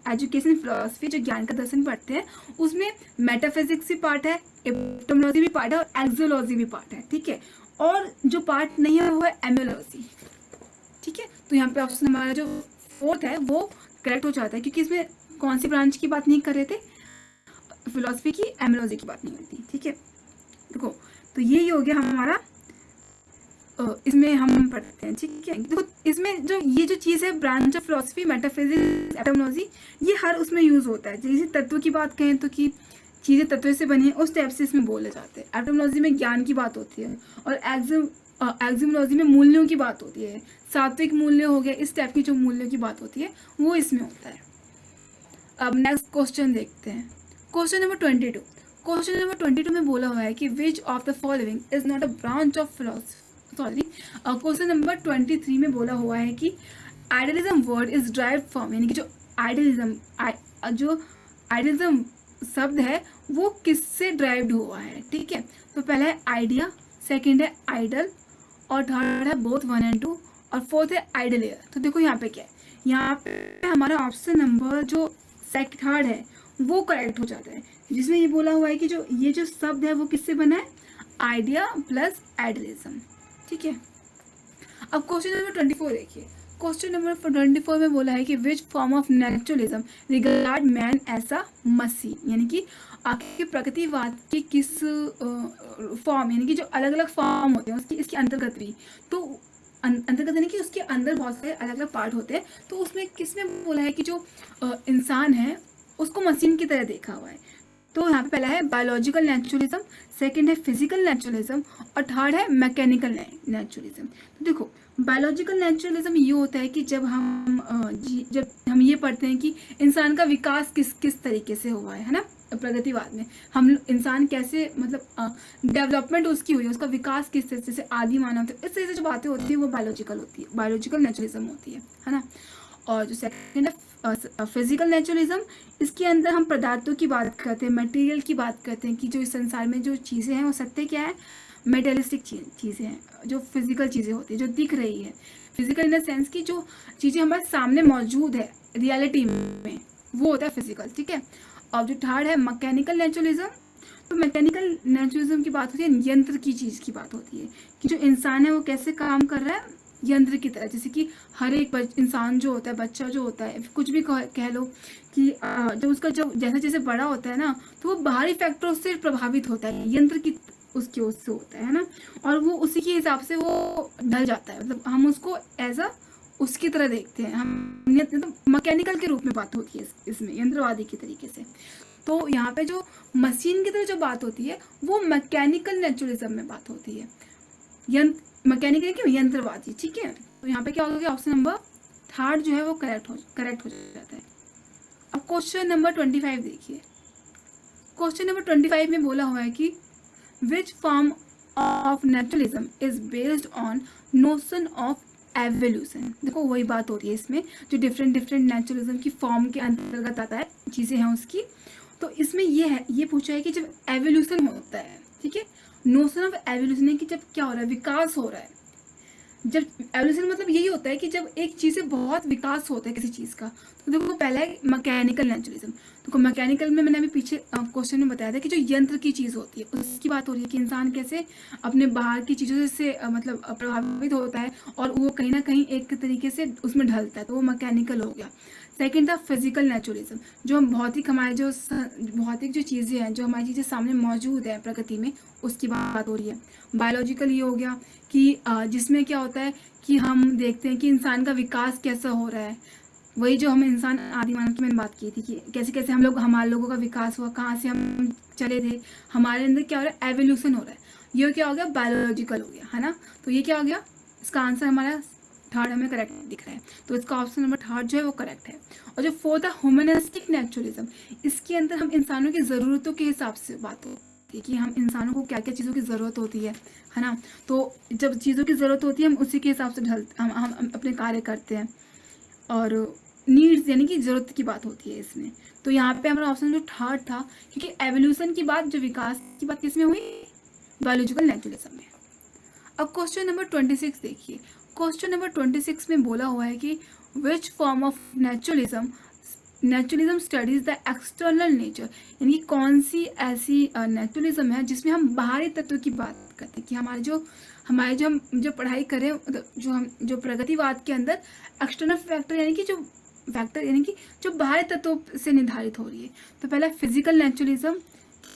एजुकेशन फिलोसफी, जो ज्ञान का दर्शन पढ़ते हैं, उसमें मेटाफिजिक्स भी पार्ट है, इप्टिमोलॉजी भी पार्ट है और एक्सियोलॉजी भी पार्ट है, ठीक है। और जो पार्ट नहीं है वो है एमियोलॉजी, ठीक है। तो यहाँ पे ऑप्शन हमारा जो फोर्थ है वो करेक्ट हो जाता है, क्योंकि इसमें कौन सी ब्रांच की बात नहीं कर रहे थे, फिलोसफी की, एमियोलॉजी की बात नहीं हुई थी, ठीक है। देखो तो यही हो गया हमारा, इसमें हम पढ़ते हैं, ठीक है। देखो इसमें जो ये जो चीज़ है, branch of philosophy, metaphysics, epistemology, ये हर उसमें यूज़ होता है। जैसे तत्व की बात कहें तो कि चीज़ें तत्व से बनी है, उस टाइप से इसमें बोले जाते हैं। एपिस्टेमोलॉजी में ज्ञान की बात होती है और एक्सियोलॉजी में मूल्यों की बात होती है, सात्विक मूल्य हो गया, इस टाइप की जो मूल्यों की बात होती है वो इसमें होता है। अब नेक्स्ट क्वेश्चन देखते हैं, क्वेश्चन नंबर 22। क्वेश्चन नंबर 22 में बोला हुआ है कि which of the following is not a branch of philosophy, sorry, question number 23 में बोला हुआ है कि idealism word is derived from, यानी कि जो आइडियलिज्म शब्द है वो किससे ड्राइव्ड हुआ है, ठीक है। तो पहला है आइडिया, सेकंड है आइडल, और थर्ड है बोथ 1 and 2 और फोर्थ है आइडल एयर। तो देखो यहाँ पे क्या है, यहाँ पे हमारा ऑप्शन नंबर जो थर्ड है वो करेक्ट हो जाता है, जिसमें ये बोला हुआ है कि जो ये जो शब्द है वो किससे बना है, आइडिया प्लस आइडलिज्म। ठीक है, अब क्वेश्चन नंबर 24 देखिए। क्वेश्चन नंबर 24 में बोला है कि which form of naturalism regard man as a machine, यानी कि आखिर प्रकृतिवाद के किस फॉर्म, यानी कि जो अलग अलग फॉर्म होते हैं उसकी इसके अंतर्गत भी, तो अंतर्गत यानी कि उसके अंदर बहुत सारे अलग अलग पार्ट होते हैं, तो उसमें किसमें बोला है कि जो इंसान है उसको मशीन की तरह देखा हुआ है। तो यहाँ पे पहला है बायोलॉजिकल नेचुरलिज्म, सेकंड है फिजिकल नेचुरलिज्म और थर्ड है मैकेनिकल नेचुरलिज्म। तो देखो बायोलॉजिकल नेचुरलिज्म ये होता है कि जब हम ये पढ़ते हैं कि इंसान का विकास किस किस तरीके से हुआ है ना, प्रगतिवाद में हम इंसान कैसे मतलब डेवलपमेंट उसकी हुई है, उसका विकास किस तरीके से आदि मानव तक, इस तरह से जो बातें होती है वो बायोलॉजिकल होती है, बायोलॉजिकल नेचुरलिज्म होती है ना। और जो सेकंड है फिजिकल नेचुरलिज्म, इसके अंदर हम पदार्थों की बात करते हैं, मटेरियल की बात करते हैं कि जो इस संसार में जो चीज़ें हैं वो सत्य क्या है, मेटेरियलिस्टिक चीज़ें हैं, जो फिजिकल चीज़ें होती है जो दिख रही है, फिजिकल इन द सेंस की जो चीज़ें हमारे सामने मौजूद है रियलिटी में, वो होता है फिजिकल। ठीक है, और जो थर्ड है मैकेनिकल नेचुरलिज्म, तो मैकेनिकल नेचुरलिज्म की बात होती है यंत्र की चीज़ की बात होती है कि जो इंसान है वो कैसे काम कर रहा है यंत्र की तरह, जैसे कि हर एक इंसान जो होता है, बच्चा जो होता है, कुछ भी कह लो कि जब उसका जब जैसे जैसे बड़ा होता है ना तो वो बाहरी फैक्टरों से प्रभावित होता है, यंत्र की उसके उससे होता है ना, और वो उसी के हिसाब से वो ढल जाता है, मतलब हम उसको एज अ उसकी तरह देखते हैं, हम तो मैकेनिकल के रूप में बात होती है इसमें यंत्रवादी के तरीके से। तो यहाँ पे जो मशीन की तरह जो बात होती है वो मैकेनिकल नेचुरलिज्म में बात होती है, मैकेनिकल क्यों, यंत्रवादी। ठीक है, तो यहाँ पे क्या हो गया, ऑप्शन नंबर थर्ड जो है वो करेक्ट हो जाता है। अब क्वेश्चन नंबर 25 देखिए। क्वेश्चन नंबर 25 में बोला हुआ है कि which form of naturalism is based on notion of evolution. देखो वही बात होती है इसमें, जो डिफरेंट नेचुरलिज्म की फॉर्म के अंतर्गत आता है चीज़ें हैं उसकी। तो इसमें ये पूछा है कि जब एवोल्यूशन होता है, ठीक है, नोशन ऑफ एवोल्यूशन है कि जब क्या हो रहा है, विकास हो रहा है। जब एवोल्यूशन मतलब यही होता है कि जब एक चीज़ से बहुत विकास होता है किसी चीज़ का। तो देखो पहला है मैकेनिकल नेचुरलिज्म। तो मैकेनिकल में मैंने अभी पीछे क्वेश्चन में बताया था कि जो यंत्र की चीज़ होती है उसकी बात हो रही है कि इंसान कैसे अपने बाहर की चीज़ों से मतलब प्रभावित होता है और वो कहीं ना कहीं एक तरीके से उसमें ढलता है, तो वो मैकेनिकल हो गया। सेकेंड था फिजिकल नेचुरलिज्म, जो हम भौतिक हमारे जो भौतिक जो चीज़ें हैं, जो हमारी चीज़ें सामने मौजूद है प्रकृति में, उसकी बात हो रही है। बायोलॉजिकल ये हो गया कि जिसमें क्या होता है कि हम देखते हैं कि इंसान का विकास कैसा हो रहा है, वही जो हम इंसान आदि मानव की मैंने बात की थी कि कैसे कैसे हमारे लोगों का विकास हुआ, कहाँ से हम चले थे, हमारे अंदर क्या हो रहा है, एवोल्यूशन हो रहा है। ये क्या हो गया, बायोलॉजिकल हो गया, है ना। तो ये क्या हो गया, इसका आंसर हमारा थर्ड हमें करेक्ट दिख रहा है, तो इसका ऑप्शन नंबर थर्ड जो है वो करेक्ट है। और जो फोर्थ है ह्यूमनिस्टिक नेचुरलिज्म, इसके अंदर हम इंसानों की ज़रूरतों के हिसाब से बात होती है कि हम इंसानों को क्या क्या चीज़ों की ज़रूरत होती है ना। तो जब चीज़ों की ज़रूरत होती है हम उसी के हिसाब से हम अपने कार्य करते हैं, और नीड्स यानी कि ज़रूरत की बात होती है इसमें। तो यहाँ पे हमारा ऑप्शन जो थर्ड था, क्योंकि एवोल्यूशन की बात, जो विकास की बात किस में हुई, बायोलॉजिकल नेचुरलिज्म में। अब क्वेश्चन नंबर 26 देखिए। क्वेश्चन नंबर 26 में बोला हुआ है कि which form of naturalism studies the external nature, यानी कि कौन सी ऐसी नेचुरलिज्म है जिसमें हम बाहरी तत्व की बात करते हैं कि हमारे जो हम जो पढ़ाई करें, जो प्रगतिवाद के अंदर एक्सटर्नल फैक्टर यानी कि जो बाहरी तत्वों से निर्धारित हो रही है। तो पहला फिजिकल नेचुरलिज्म,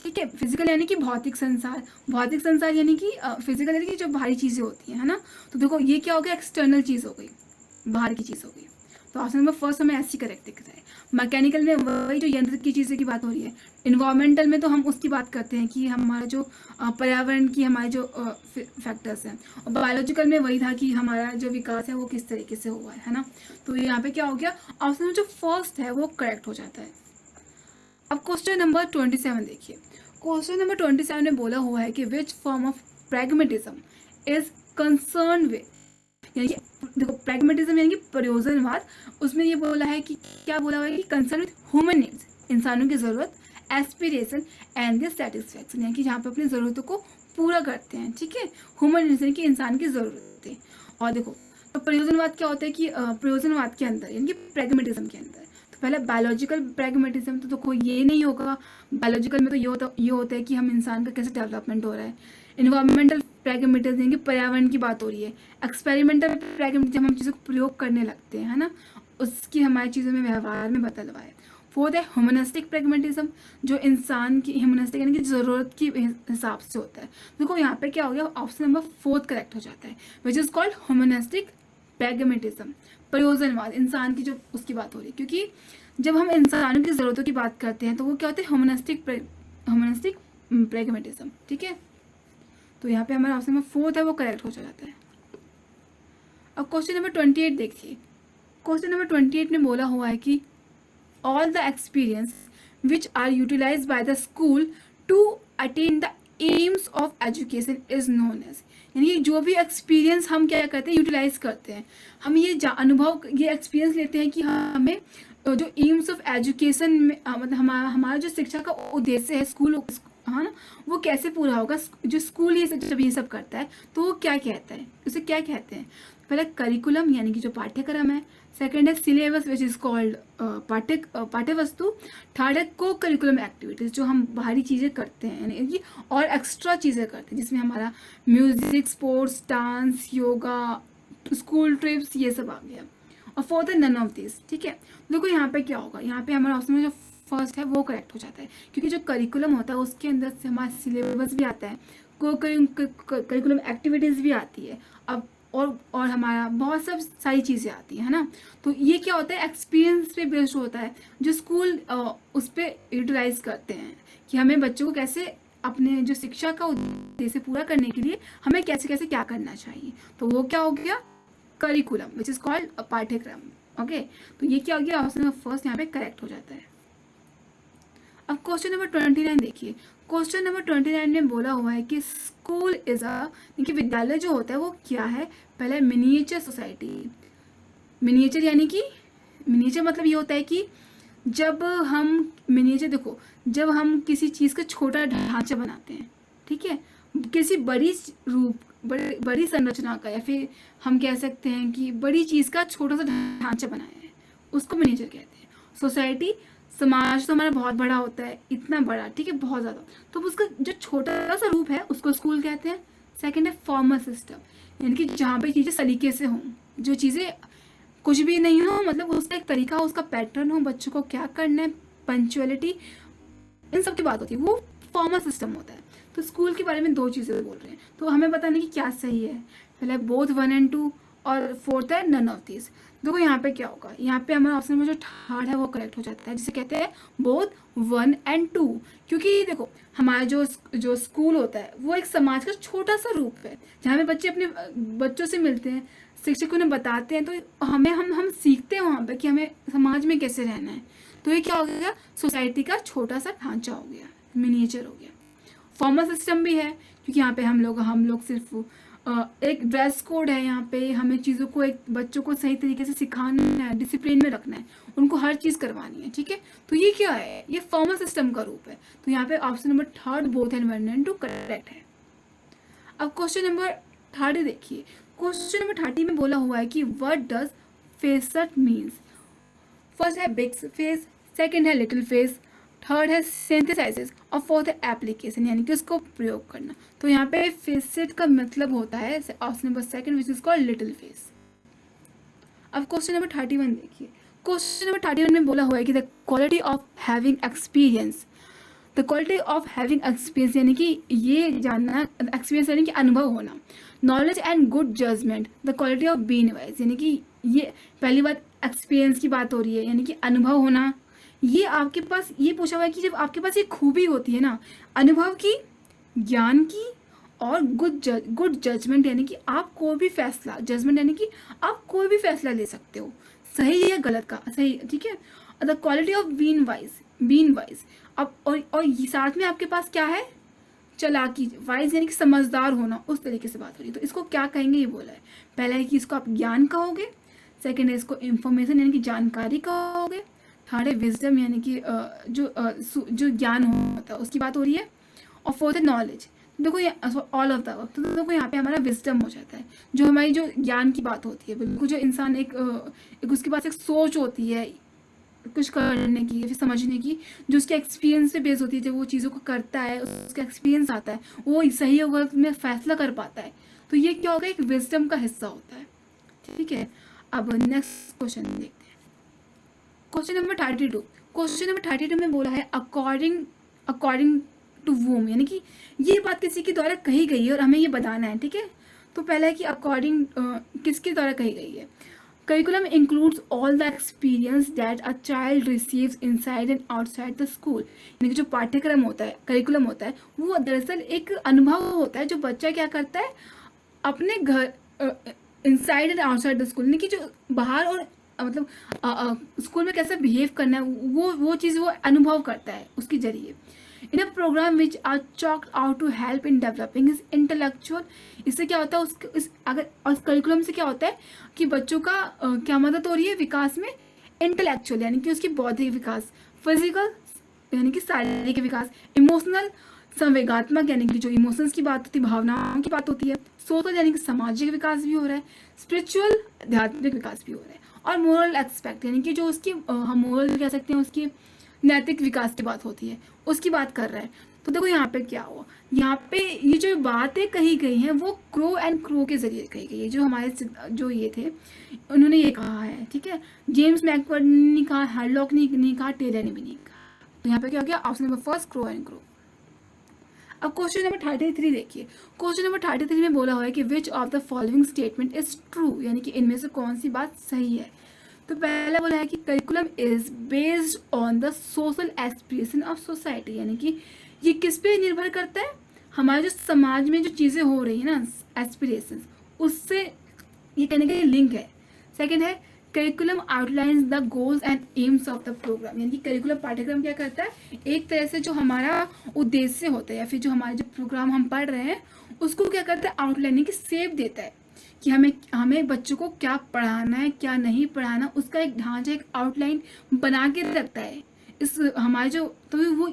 ठीक है, फिजिकल यानी कि भौतिक संसार यानी कि फिजिकल यानी कि जो बाहरी चीज़ें होती हैं, है ना। तो देखो ये क्या हो गया, एक्सटर्नल चीज़ हो गई, बाहर की चीज़ हो गई। तो ऑप्शन नंबर फर्स्ट हमें ऐसी करेक्ट दिख रहा है। मैकेनिकल में वही जो यंत्र की चीज़ें की बात हो रही है। इन्वायरमेंटल में तो हम उसकी बात करते हैं कि हमारा जो पर्यावरण की हमारे जो फैक्टर्स हैं। और बायोलॉजिकल में वही था कि हमारा जो विकास है वो किस तरीके से हुआ है ना। तो यहाँ पे क्या हो गया, ऑप्शन जो फर्स्ट है वो करेक्ट हो जाता है। अब क्वेश्चन नंबर 27 देखिए। क्वेश्चन नंबर 27 में बोला हुआ है कि which form of pragmatism is concern with, यानी कि देखो प्रैग्मेटिज्म यानी कि प्रयोजनवाद, उसमें ये बोला है कि क्या बोला हुआ है कि कंसर्न विद ह्यूमन नीड्स, इंसानों की ज़रूरत, एस्पिरेशन एंड द सेटिस्फैक्शन, यानी कि जहाँ पे अपनी ज़रूरतों को पूरा करते हैं, ठीक है, ह्यूमन नीड्स यानी कि इंसान की ज़रूरतें। और देखो तो प्रयोजनवाद क्या होता है कि प्रयोजनवाद के अंदर यानी कि प्रैग्मेटिज्म के अंदर, तो पहले बायोलॉजिकल प्रैग्मेटिज्म, तो देखो ये नहीं होगा। बायोलॉजिकल में तो ये होता है कि हम इंसान का कैसे डेवलपमेंट हो रहा है। इन्वायरमेंटल प्रैग्मेटिज्म यानी कि पर्यावरण की बात हो रही है। एक्सपेरिमेंटल प्रैग्मेटिज्म, हम चीज़ों को प्रयोग करने लगते हैं, है ना, उसकी हमारी चीज़ों में व्यवहार में बदलाव है। फोर्थ है ह्यूमनिस्टिक प्रैग्मेटिज्म, जो इंसान की ह्यूमनिस्टिक यानी कि ज़रूरत की हिसाब से होता है। देखो यहाँ पे क्या हो गया, ऑप्शन नंबर 4 करेक्ट हो जाता है, which is called humanistic pragmatism, प्रयोजनवाद, इंसान की जो उसकी बात हो रही है। क्योंकि जब हम इंसानों की ज़रूरतों की बात करते हैं तो वो क्या होता है, ह्यूमनिस्टिक प्रैग्मेटिज्म, ठीक है। तो यहाँ पे हमारा ऑप्शन नंबर 4 है वो करेक्ट हो जाता है। अब क्वेश्चन नंबर 28 देखिए। क्वेश्चन नंबर 28 में बोला हुआ है कि all the experience which are utilized by the school to attain the aims of education is known as, यानी कि जो भी एक्सपीरियंस हम क्या करते हैं, यूटिलाइज करते हैं, हम ये अनुभव, ये एक्सपीरियंस लेते हैं कि हमें जो एम्स ऑफ एजुकेशन में मतलब हमारा जो शिक्षा का उद्देश्य है स्कूल, हाँ ना, वो कैसे पूरा होगा। जो स्कूल ये जब ये सब करता है तो वो क्या कहता है, उसे क्या कहते हैं। पहले करिकुलम यानी कि जो पाठ्यक्रम है, सेकेंड है सिलेबस विच इज़ कॉल्ड पाठ्यवस्तु, थर्ड है को करिकुलम एक्टिविटीज़, जो हम बाहरी चीज़ें करते हैं यानी कि और एक्स्ट्रा चीज़ें करते हैं, जिसमें हमारा music, sports, dance, yoga, school trips, ये सब आ गया। और फोर्थ है नन ऑफ दिस, ठीक है। देखो यहाँ पे क्या होगा, यहाँ पे हमारा ऑप्शन में जो फर्स्ट है वो करेक्ट हो जाता है, क्योंकि जो करिकुलम होता है उसके अंदर से हमारा सिलेबस भी आता है, को करिकुलम एक्टिविटीज़ भी आती है, अब और हमारा बहुत सब सारी चीज़ें आती है ना। तो ये क्या होता है, एक्सपीरियंस पे बेस्ड होता है, जो स्कूल उस पर यूटिलाइज करते हैं कि हमें बच्चों को कैसे अपने जो शिक्षा का उद्देश्य पूरा करने के लिए हमें कैसे कैसे क्या करना चाहिए। तो वो क्या हो गया, करिकुलम विच इज़ कॉल्ड पाठ्यक्रम। ओके, तो ये क्या हो गया, ऑप्शन नंबर फर्स्ट यहाँ पे करेक्ट हो जाता है। अब क्वेश्चन नंबर 29 देखिए। क्वेश्चन नंबर 29 में बोला हुआ है कि स्कूल इज अ, देखिए विद्यालय जो होता है वो क्या है, पहले मिनिएचर सोसाइटी। मिनिएचर यानी कि मिनिएचर मतलब ये होता है कि जब हम मिनिएचर, देखो जब हम किसी चीज़ का छोटा ढांचा बनाते हैं, ठीक है, किसी बड़ी बड़ी संरचना का, या फिर हम कह सकते हैं कि बड़ी चीज़ का छोटा सा ढांचा बनाया है, उसको मिनिएचर कहते हैं। सोसाइटी, समाज तो हमारा बहुत बड़ा होता है, इतना बड़ा, ठीक है, बहुत ज़्यादा, तो उसका जो छोटा सा रूप है उसको स्कूल कहते हैं। सेकंड है फॉर्मल सिस्टम, यानी कि जहाँ पे चीज़ें सलीके से हों, जो चीज़ें कुछ भी नहीं हो, मतलब उसका एक तरीका हो, उसका पैटर्न हो, बच्चों को क्या करना है, पंक्चुअलिटी, इन सब की बात होती है, वो फॉर्मल सिस्टम होता है। तो स्कूल के बारे में दो चीज़ें बोल रहे हैं, तो हमें पता नहीं कि क्या सही है, पहले बोथ 1 और 2, और फोर्थ है नन ऑफ दिस। देखो यहाँ पे क्या होगा, यहाँ पे हमारा ऑप्शन में जो थर्ड है वो करेक्ट हो जाता है, जिसे कहते हैं बोथ 1 और 2। क्योंकि देखो हमारा जो स्कूल होता है वो एक समाज का छोटा सा रूप है, जहाँ पे बच्चे अपने बच्चों से मिलते हैं, शिक्षक उन्हें बताते हैं, तो हम सीखते हैं वहाँ पे कि हमें समाज में कैसे रहना है। तो ये क्या हो गया, सोसाइटी का छोटा सा ढांचा हो गया, मिनिएचर हो गया। फॉर्मल सिस्टम भी है, क्योंकि यहाँ पे हम लोग सिर्फ एक ड्रेस कोड है, यहाँ पे हमें चीज़ों को एक बच्चों को सही तरीके से सिखाना है, डिसिप्लिन में रखना है, उनको हर चीज़ करवानी है, ठीक है। तो ये क्या है, ये फॉर्मल सिस्टम का रूप है। तो यहाँ पे option number third both and 1 और 2 करेक्ट है। अब क्वेश्चन नंबर 30 देखिए। क्वेश्चन नंबर 30 में बोला हुआ है कि what does facet means. First है बिग फेस, सेकेंड है लिटिल फेस, थर्ड है सिंथेसाइसिस, और फोर्थ है एप्लीकेशन यानी कि उसको प्रयोग करना। तो यहाँ पे फेसेट का मतलब होता है option number second which is called little face. अब क्वेश्चन नंबर 31 देखिए। क्वेश्चन नंबर 31 में बोला हुआ है कि the quality of having experience, the quality of having experience यानी कि ये जानना, एक्सपीरियंस यानी कि अनुभव होना, knowledge and good judgement, the quality of being wise, यानी कि ये पहली बात एक्सपीरियंस की बात हो रही है, यानी कि अनुभव होना। ये आपके पास ये पूछा हुआ है कि जब आपके पास ये खूबी होती है ना, अनुभव की, ज्ञान की, और गुड जजमेंट यानी कि आप कोई भी फैसला, जजमेंट यानी कि आप कोई भी फैसला ले सकते हो, सही या गलत का सही, ठीक है। The quality of being wise अब और ये साथ में आपके पास क्या है, चालाकी, वाइज यानी कि समझदार होना, उस तरीके से बात हो रही है। तो इसको क्या कहेंगे, ये बोला है। पहला है कि इसको आप ज्ञान कहोगे, सेकेंड है इसको इंफॉर्मेशन यानी कि जानकारी कहोगे, थर्ड है विजडम यानी कि जो ज्ञान होता है उसकी बात हो रही है, और फोर्थ है नॉलेज। देखो ये ऑल ऑफ द अबव, तो देखो यहाँ पे हमारा विजडम हो जाता है, जो हमारी जो ज्ञान की बात होती है, बिल्कुल जो इंसान एक उसके पास एक सोच होती है कुछ करने की, फिर समझने की, जो उसके एक्सपीरियंस पे बेस होती है, जब वो चीज़ों को करता है उसका एक्सपीरियंस आता है, वो सही और गलत में फैसला कर पाता है, तो ये क्या होगा, एक विजडम का हिस्सा होता है। ठीक है, अब नेक्स्ट क्वेश्चन देखते हैं। Question number 32। क्वेश्चन नंबर 32 में बोला है अकॉर्डिंग अकॉर्डिंग टू वूम, यानी कि ये बात किसी के द्वारा कही गई है और हमें ये बताना है। ठीक है, तो पहला है कि अकॉर्डिंग किसके द्वारा कही गई है। Curriculum includes all the experience that a child receives inside and outside the school, यानी कि जो पाठ्यक्रम होता है, करिकुलम होता है, वो दरअसल एक अनुभव होता है जो बच्चा क्या करता है अपने घर, inside and outside the school, यानी कि जो बाहर और मतलब स्कूल में कैसा बिहेव करना है, वो चीज़ वो अनुभव करता है उसके जरिए। In a program which are chalked out to help in developing is intellectual, इससे क्या होता है अगर और करिकुलम से क्या होता है कि बच्चों का क्या मदद हो रही है विकास में, इंटेलेक्चुअल यानी कि उसकी बौद्धिक विकास, फिजिकल यानी कि शारीरिक विकास, इमोशनल संवेगात्मक यानी कि जो इमोशंस की बात होती है, भावनाओं की बात होती है, सोशल यानी कि सामाजिक विकास भी हो रहा है, स्पिरिचुअल आध्यात्मिक विकास भी हो रहा है, और मोरल एक्सपेक्ट यानी कि जो उसकी हम मोरल कह सकते हैं, उसकी नैतिक विकास की बात होती है, उसकी बात कर रहा है। तो देखो यहाँ पे क्या हुआ, यहाँ पे ये जो बातें कही गई हैं वो क्रो एंड क्रो के जरिए कही गई है, जो हमारे जो ये थे उन्होंने ये कहा है। ठीक है, जेम्स मैकवर्ड ने नहीं कहा, हरलॉक ने नहीं कहा, टेलर ने भी नहीं कहा। तो यहाँ पे क्या हो गया, option number first crow and crow. अब क्वेश्चन नंबर 33 देखिए। क्वेश्चन नंबर 33 में बोला हुआ है कि which of the following statement is true, यानी कि इनमें से कौन सी बात सही है। तो पहला बोला है कि curriculum is based on the social aspiration of society, यानी कि ये किस पे निर्भर करता है, हमारे जो समाज में जो चीज़ें हो रही है ना, एस्पिरेशन, उससे ये कहने का लिंक है। सेकेंड है curriculum outlines the goals and aims of the programme, यानी कि करिकुलम पाठ्यक्रम क्या करता है, एक तरह से जो हमारा उद्देश्य होता है या फिर जो हमारे जो प्रोग्राम हम पढ़ रहे हैं उसको क्या करता है, आउटलाइन की शेप देता है कि हमें बच्चों को क्या पढ़ाना है क्या नहीं पढ़ाना, उसका एक ढांचा, एक आउटलाइन बना के रखता है। इस हमारे जो तो वो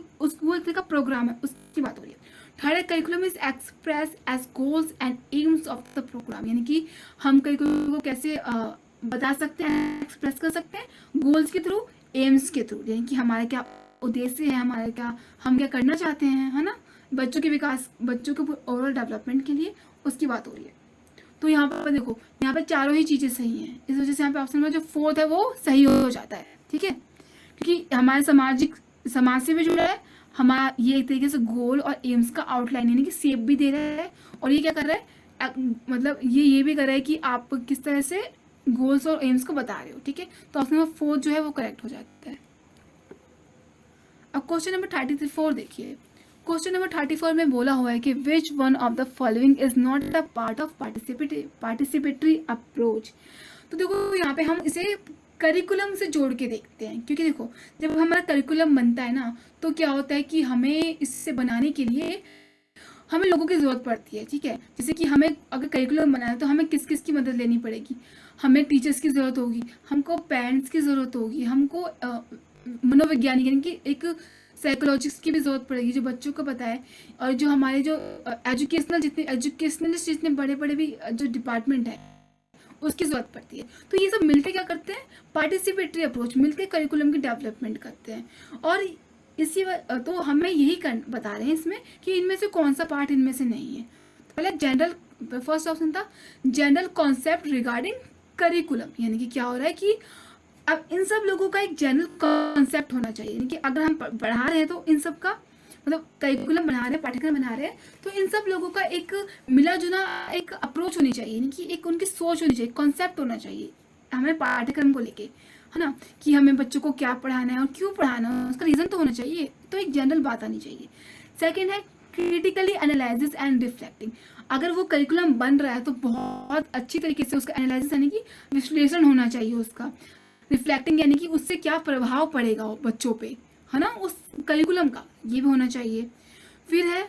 एक तरह का प्रोग्राम है, उसकी बात हो रही है। थर्ड है curriculum is express as goals and aims of the programme, यानी कि हम करिकुलम को कैसे बता सकते हैं, एक्सप्रेस कर सकते हैं, गोल्स के थ्रू, एम्स के थ्रू, यानी कि हमारा क्या उद्देश्य है, हमारे क्या हम क्या करना चाहते हैं, है ना, बच्चों के विकास, बच्चों के ओवरऑल डेवलपमेंट के लिए, उसकी बात हो रही है। तो यहाँ पर देखो, यहाँ पर चारों ही चीज़ें सही हैं, इस वजह से यहाँ पे ऑप्शन में जो फोर्थ है वो सही हो जाता है। ठीक है, क्योंकि हमारे समाज से भी जुड़ा है, हमारा ये एक तरीके से गोल और एम्स का आउटलाइन यानी कि शेप भी दे रहा है, और ये क्या कर रहा है, मतलब ये भी कर रहा है कि आप किस तरह से गोल्स और एम्स को बता रहे हो। ठीक है, तो ऑप्शन नंबर फोर्थ जो है वो करेक्ट हो जाता है। अब क्वेश्चन नंबर 34 देखिए। क्वेश्चन नंबर 34 में बोला हुआ है कि which one of the following is not the part of participatory approach. तो देखो यहाँ पे हम इसे करिकुलम से जोड़ के देखते हैं, क्योंकि देखो जब हमारा करिकुलम बनता है ना, तो क्या होता है कि हमें इससे बनाने के लिए हमें लोगों की ज़रूरत पड़ती है। ठीक है, जैसे कि हमें अगर करिकुलम बनाना है तो हमें किस किस की मदद लेनी पड़ेगी, हमें टीचर्स की ज़रूरत होगी, हमको पेरेंट्स की ज़रूरत होगी, हमको मनोवैज्ञानिक यानी कि एक साइकोलॉजिस्ट की भी ज़रूरत पड़ेगी जो बच्चों को पता है, और जो हमारे जो एजुकेशनलिस्ट जितने बड़े बड़े भी जो डिपार्टमेंट है उसकी ज़रूरत पड़ती है। तो ये सब मिलकर क्या करते हैं, पार्टिसिपेटरी अप्रोच, मिलकर करिकुलम की डेवलपमेंट करते हैं। और तो हमें यही बता रहे हैं इसमें कि इनमें से कौन सा पार्ट इनमें से नहीं है। पहले जनरल, फर्स्ट ऑप्शन था जनरल कॉन्सेप्ट रिगार्डिंग करिकुलम, यानी कि क्या हो रहा है कि अब इन सब लोगों का एक जनरल कॉन्सेप्ट होना चाहिए, यानी कि अगर हम पढ़ा रहे हैं तो इन सब का मतलब करिकुलम बना रहे हैं, पाठ्यक्रम बना रहे हैं, तो इन सब लोगों का एक मिला जुला एक अप्रोच होनी चाहिए, यानी कि एक उनकी सोच होनी चाहिए, कॉन्सेप्ट होना चाहिए हमें पाठ्यक्रम को लेके, है ना, कि हमें बच्चों को क्या पढ़ाना है और क्यों पढ़ाना है, उसका रीज़न तो होना चाहिए, तो एक जनरल बात आनी चाहिए। सेकेंड है क्रिटिकली एनालिसिस एंड रिफ्लेक्टिंग, अगर वो करिकुलम बन रहा है तो बहुत अच्छी तरीके से उसका एनालिसिस यानी कि विश्लेषण होना चाहिए उसका, रिफ्लेक्टिंग यानी कि उससे क्या प्रभाव पड़ेगा बच्चों पे, है ना, उस करिकुलम का, ये भी होना चाहिए। फिर है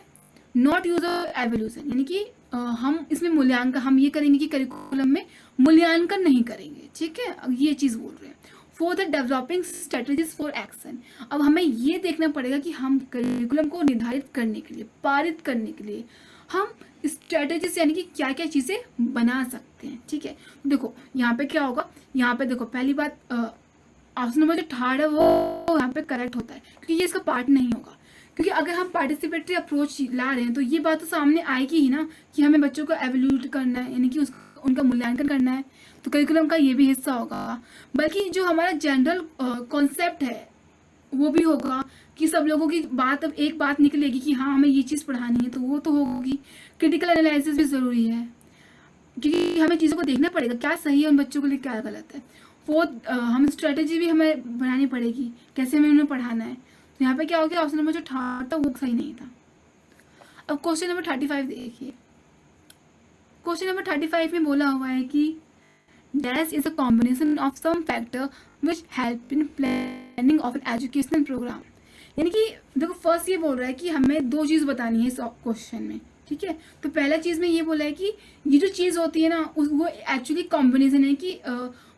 नॉट यूज ऑफ एवोल्यूशन, यानी कि हम इसमें मूल्यांकन, हम ये करेंगे कि करिकुलम में मूल्यांकन नहीं करेंगे। ठीक है, ये चीज़ बोल रहे हैं। फोर्थ है डेवलपिंग स्ट्रेटजीज फॉर एक्शन। अब हमें ये देखना पड़ेगा कि हम करिकुलम को निर्धारित करने के लिए, पारित करने के लिए हम स्ट्रेटजीज यानी कि क्या क्या चीज़ें बना सकते हैं। ठीक है, देखो यहाँ पे क्या होगा, यहाँ पे देखो पहली बात ऑप्शन नंबर जो थर्ड है वो यहाँ पे करेक्ट होता है, क्योंकि ये इसका पार्ट नहीं होगा। क्योंकि अगर हम पार्टिसिपेटरी अप्रोच ला रहे हैं तो ये बात तो सामने आएगी ही ना कि हमें बच्चों को एवेल्यूट करना है, यानी कि उनका मूल्यांकन करना है, तो करिकुलम का ये भी हिस्सा होगा। बल्कि जो हमारा जनरल कॉन्सेप्ट है वो भी होगा कि सब लोगों की बात, अब एक बात निकलेगी कि हाँ हमें ये चीज़ पढ़ानी है, तो वो तो होगी। क्रिटिकल एनालिसिस भी ज़रूरी है, क्योंकि हमें चीज़ों को देखना पड़ेगा क्या सही है उन बच्चों के लिए, क्या गलत है। फोर्थ हम स्ट्रेटेजी भी हमें बनानी पड़ेगी, कैसे हमें उन्हें पढ़ाना है। तो यहाँ पे क्या हो गया, ऑप्शन नंबर जो था वो सही नहीं था। अब क्वेश्चन नंबर 35 देखिए। क्वेश्चन नंबर 35 में बोला हुआ है कि dash is a combination of some factor which help in planning of an educational programme. यानी कि देखो फर्स्ट ये बोल रहा है कि हमें दो चीज़ बतानी है इस क्वेश्चन में। ठीक है, तो पहला चीज़ में ये बोला है कि ये जो चीज़ होती है ना वो एक्चुअली कॉम्बिनेशन है कि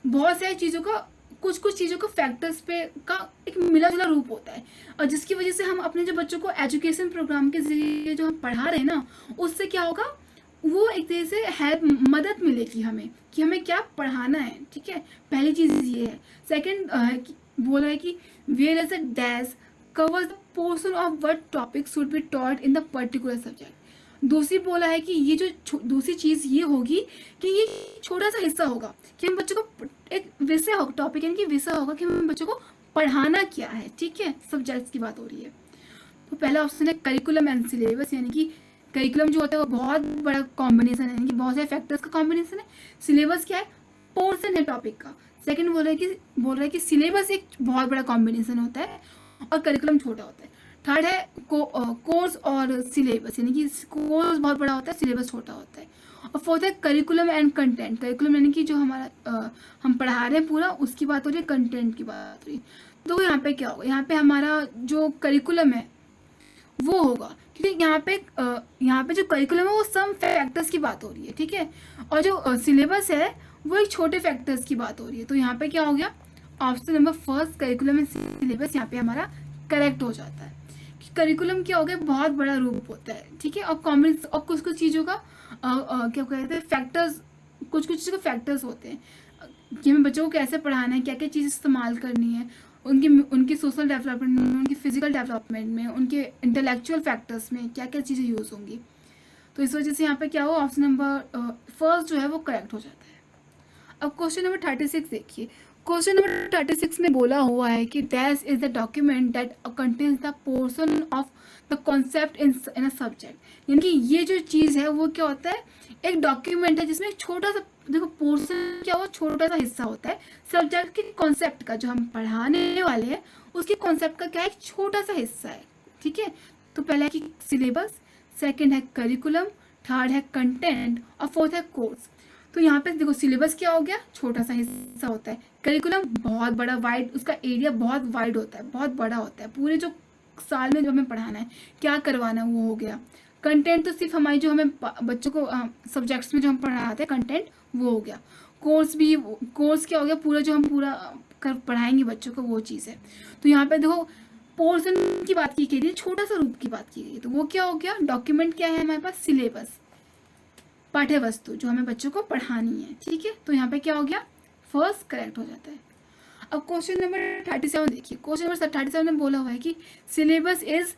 बहुत सारी चीज़ों का, कुछ कुछ चीज़ों का फैक्टर्स पे का एक मिला जुला रूप होता है, और जिसकी वजह से हम अपने जो बच्चों को एजुकेशन प्रोग्राम के जरिए जो हम पढ़ा रहे हैं ना, उससे क्या होगा, वो एक तरह से हेल्प, मदद मिलेगी हमें कि हमें क्या पढ़ाना है। ठीक है, पहली चीज़ ये है। सेकंड बोला है कि whereas a dash covers the portion of what topic should be taught in the particular subject. दूसरी बोला है कि ये जो दूसरी चीज़ ये होगी कि ये छोटा सा हिस्सा होगा कि हम बच्चों को एक विषय होगा, टॉपिक यानी कि विषय होगा कि हम बच्चों को पढ़ाना क्या है। ठीक है, सब्जेक्ट्स की बात हो रही है। तो पहला ऑप्शन है करिकुलम एंड सिलेबस, यानी कि करिकुलम जो होता है वो बहुत बड़ा कॉम्बिनेशन है, यानी कि बहुत सारे फैक्टर्स का कॉम्बिनेशन है। सिलेबस क्या है, पोर्शन है टॉपिक का। सेकंड बोल रहा है कि सिलेबस एक बहुत बड़ा कॉम्बिनेशन होता है और करिकुलम छोटा होता है। थर्ड है कोर्स और सिलेबस, यानी कि कोर्स बहुत बड़ा होता है, सिलेबस छोटा होता है। और फोर्थ है करिकुलम एंड कंटेंट। करिकुलम यानी कि जो हमारा हम पढ़ा रहे हैं पूरा, उसकी बात हो रही है, कंटेंट की बात हो रही है। तो यहाँ पे क्या होगा, यहाँ पे हमारा जो करिकुलम है वो होगा, क्योंकि यहाँ पे जो करिकुलम है वो सम फैक्टर्स की बात हो रही है। ठीक है, और जो सिलेबस है वो एक छोटे फैक्टर्स की बात हो रही है। तो यहाँ पे क्या हो गया, option number first curriculum and syllabus यहाँ पे हमारा करेक्ट हो जाता है। करिकुलम क्या हो गया, बहुत बड़ा रूप होता है। ठीक है, और कॉम्बिनेशन और कुछ कुछ चीज़ों का क्या कहते हैं, फैक्टर्स, कुछ कुछ चीज़ों के फैक्टर्स होते हैं कि हमें बच्चों को कैसे पढ़ाना है, क्या क्या चीज़ इस्तेमाल करनी है, उनकी सोशल डेवलपमेंट में, उनकी फिजिकल डेवलपमेंट में, उनके इंटेलेक्चुअल फैक्टर्स में क्या क्या चीज़ें यूज़ होंगी। तो इस वजह से यहाँ पे क्या हो, ऑप्शन नंबर फर्स्ट जो है वो करेक्ट हो जाता है। अब क्वेश्चन नंबर 36 देखिए। क्वेश्चन नंबर 36 में बोला हुआ है कि dash is the document that contains the portion of the concept in a subject. यानी कि ये जो चीज़ है वो क्या होता है, एक डॉक्यूमेंट है जिसमें एक छोटा सा, देखो पोर्शन क्या हो, छोटा सा हिस्सा होता है सब्जेक्ट के कॉन्सेप्ट का, जो हम पढ़ाने वाले हैं उसके कॉन्सेप्ट का क्या है, एक छोटा सा हिस्सा है। ठीक है, तो पहला है कि सिलेबस, सेकेंड है करिकुलम, थर्ड है कंटेंट और फोर्थ है कोर्स। तो यहाँ पे देखो सिलेबस क्या हो गया, छोटा सा हिस्सा होता है। करिकुलम बहुत बड़ा, वाइड, उसका एरिया बहुत वाइड होता है, बहुत बड़ा होता है, पूरे जो साल में जो हमें पढ़ाना है, क्या करवाना है, वो हो गया। कंटेंट तो सिर्फ हमारी जो हमें बच्चों को सब्जेक्ट्स में जो हम पढ़ाते हैं कंटेंट, वो हो गया। कोर्स क्या हो गया, पूरा जो हम पूरा पढ़ाएंगे बच्चों को, वो चीज़ है। तो यहाँ पे देखो पोर्शन की बात की गई है, छोटा सा रूप की बात की गई है, तो वो क्या हो गया, डॉक्यूमेंट क्या है हमारे पास, सिलेबस, पाठ्य वस्तु जो हमें बच्चों को पढ़ानी है। ठीक है, तो यहाँ पे क्या हो गया, फर्स्ट करेक्ट हो जाता है। अब क्वेश्चन नंबर 37 देखिए। क्वेश्चन नंबर 37 में बोला हुआ है कि सिलेबस इज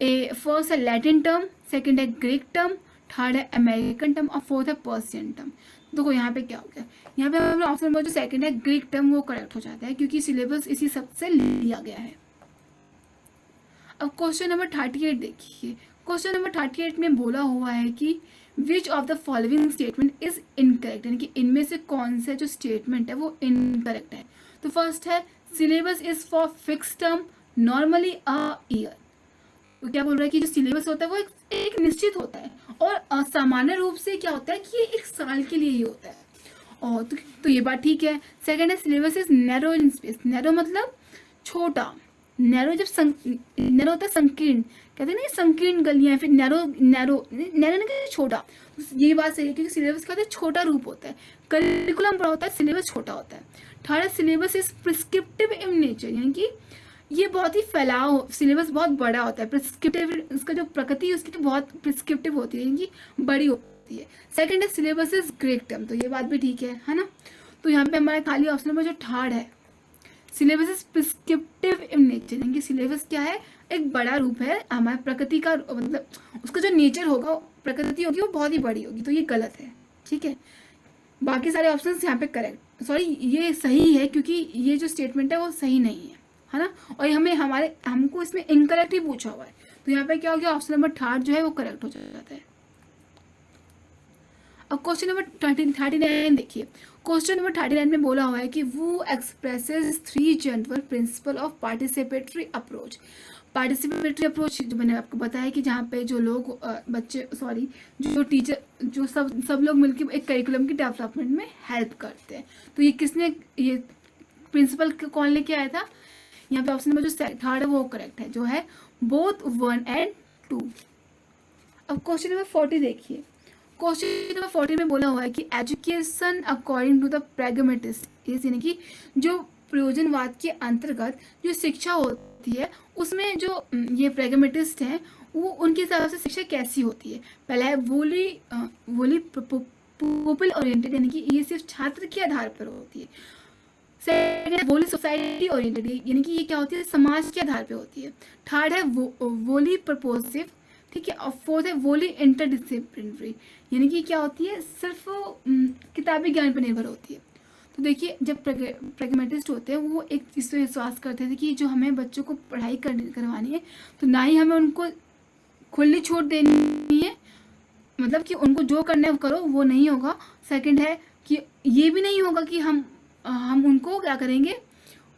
ए फर्स्ट है लैटिन टर्म, सेकंड है ग्रीक टर्म, थर्ड है अमेरिकन टर्म और फोर्थ है पर्शियन टर्म। देखो यहाँ पे क्या हो गया, यहाँ पे हमारा ऑप्शन नंबर जो सेकंड है ग्रीक टर्म वो करेक्ट हो जाता है, क्योंकि सिलेबस इसी सब से लिया गया है। अब क्वेश्चन नंबर 38 देखिए। क्वेश्चन नंबर 38 में बोला हुआ है कि which of the following statement is incorrect, यानी कि इनमें से कौन से जो स्टेटमेंट है वो इनकरेक्ट है। तो फर्स्ट है syllabus is for fix term normally a year. तो क्या बोल रहा है कि जो सिलेबस होता है वो एक निश्चित होता है और सामान्य रूप से क्या होता है कि ये एक साल के लिए ही होता है। और तो ये बात ठीक है। सेकंड है syllabus is narrow in space. Narrow मतलब छोटा, नैरो जब नैरो होता है संकीर्ण, कहते हैं ना संकीर्ण गलियां, फिर नैरो नैरो नैरो ना छोटा, ये बात सही है क्योंकि सिलेबस का छोटा रूप होता है, करिकुलम बड़ा होता है, सिलेबस छोटा होता है। Third syllabus is prescriptive in nature, यानी कि ये बहुत ही फैलाव, सिलेबस बहुत बड़ा होता है। प्रिस्क्रिप्टिव, उसका जो प्रकृति है उसकी तो बहुत प्रिस्क्रिप्टिव होती है, यानी कि बड़ी होती है। सेकंड है सिलेबस इज ग्रेट टर्म, तो ये बात भी ठीक है ना। तो यहाँ पे हमारे खाली ऑप्शन नंबर जो थर्ड है, syllabus is prescriptive in nature, यानी कि सिलेबस क्या है, एक बड़ा रूप है, हमारे प्रकृति का मतलब उसका जो नेचर होगा, प्रकृति होगी वो बहुत ही बड़ी होगी, तो ये गलत है, ठीक है। बाकी सारे ऑप्शंस यहाँ पे करेक्ट, सॉरी ये सही है क्योंकि ये जो स्टेटमेंट है वो सही नहीं है ना, और हमको इसमें इनकरेक्ट ही पूछा हुआ है, तो यहाँ पे क्या हो गया, ऑप्शन नंबर थर्ड जो है वो करेक्ट हो जाता है। अब क्वेश्चन नंबर 39 देखिए, क्वेश्चन नंबर 39 में बोला हुआ है कि वो expresses 3 general principle of participatory approach. Participatory approach जो मैंने आपको बताया कि जहाँ पे जो लोग बच्चे सॉरी जो टीचर जो सब लोग मिलकर एक करिकुलम की डेवलपमेंट में हेल्प करते हैं, तो ये किसने ये प्रिंसिपल कौन लेके आया था, यहाँ पे ऑप्शन नंबर जो थर्ड है वो करेक्ट है, जो है बोथ 1 and 2। अब क्वेश्चन नंबर 40 देखिए, क्वेश्चन नंबर 40 में बोला हुआ है कि education according to the pragmatist, यानी कि जो प्रयोजनवाद के अंतर्गत जो शिक्षा होती है उसमें जो ये प्रैग्मेटिस्ट हैं वो उनके हिसाब से शिक्षा कैसी होती है। पहला है वोली पीपल ओरिएंटेड, यानी कि ये सिर्फ छात्र के आधार पर होती है। सेकंड है वोली सोसाइटी ओरिएंटेड, यानी कि ये क्या होती है, समाज के आधार पर होती है। थर्ड है वोली प्रपोजिव, ठीक है। और फोर्थ है वोली इंटरडिसिप्लिनरी, यानी कि क्या होती है, सिर्फ किताबी ज्ञान पर निर्भर होती है। तो देखिए जब प्रैग्मेटिस्ट होते हैं वो एक चीज़ पे विश्वास करते थे कि जो हमें बच्चों को पढ़ाई करवानी है तो ना ही हमें उनको खुली छूट देनी है, मतलब कि उनको जो करना है वो करो, वो नहीं होगा। सेकंड है कि ये भी नहीं होगा कि हम उनको क्या करेंगे,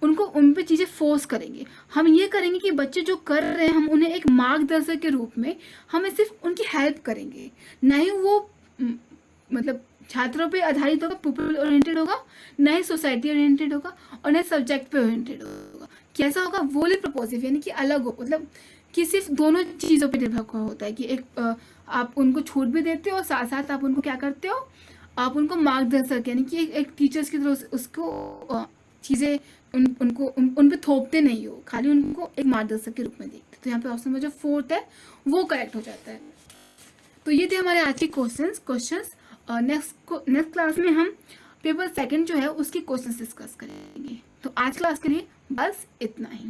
उनको उन पे चीज़ें फोर्स करेंगे। हम ये करेंगे कि बच्चे जो कर रहे हैं हम उन्हें एक मार्गदर्शक के रूप में हमें सिर्फ उनकी हेल्प करेंगे, ना ही वो मतलब छात्रों पे आधारित होगा, पीपल ओरिएंटेड होगा, ना ही सोसाइटी ओरिएंटेड होगा, और ना सब्जेक्ट पे ओरिएंटेड होगा। कैसा होगा, वोली प्रपोजिव, यानी कि अलग हो, मतलब कि सिर्फ दोनों चीज़ों पे निर्भर होता है कि एक आप उनको छूट भी देते हो और साथ साथ आप उनको क्या करते हो, आप उनको मार्गदर्शक यानी कि एक टीचर्स की तरह उसको चीज़ें उन पे थोपते नहीं हो, खाली उनको एक मार्गदर्शक के रूप में देखते। तो यहाँ पे ऑप्शन में जो फोर्थ है वो करेक्ट हो जाता है। तो ये थे हमारे आज के क्वेश्चंस। नेक्स्ट क्लास में हम पेपर सेकंड जो है उसकी क्वेश्चंस डिस्कस करेंगे। तो आज क्लास के लिए बस इतना ही।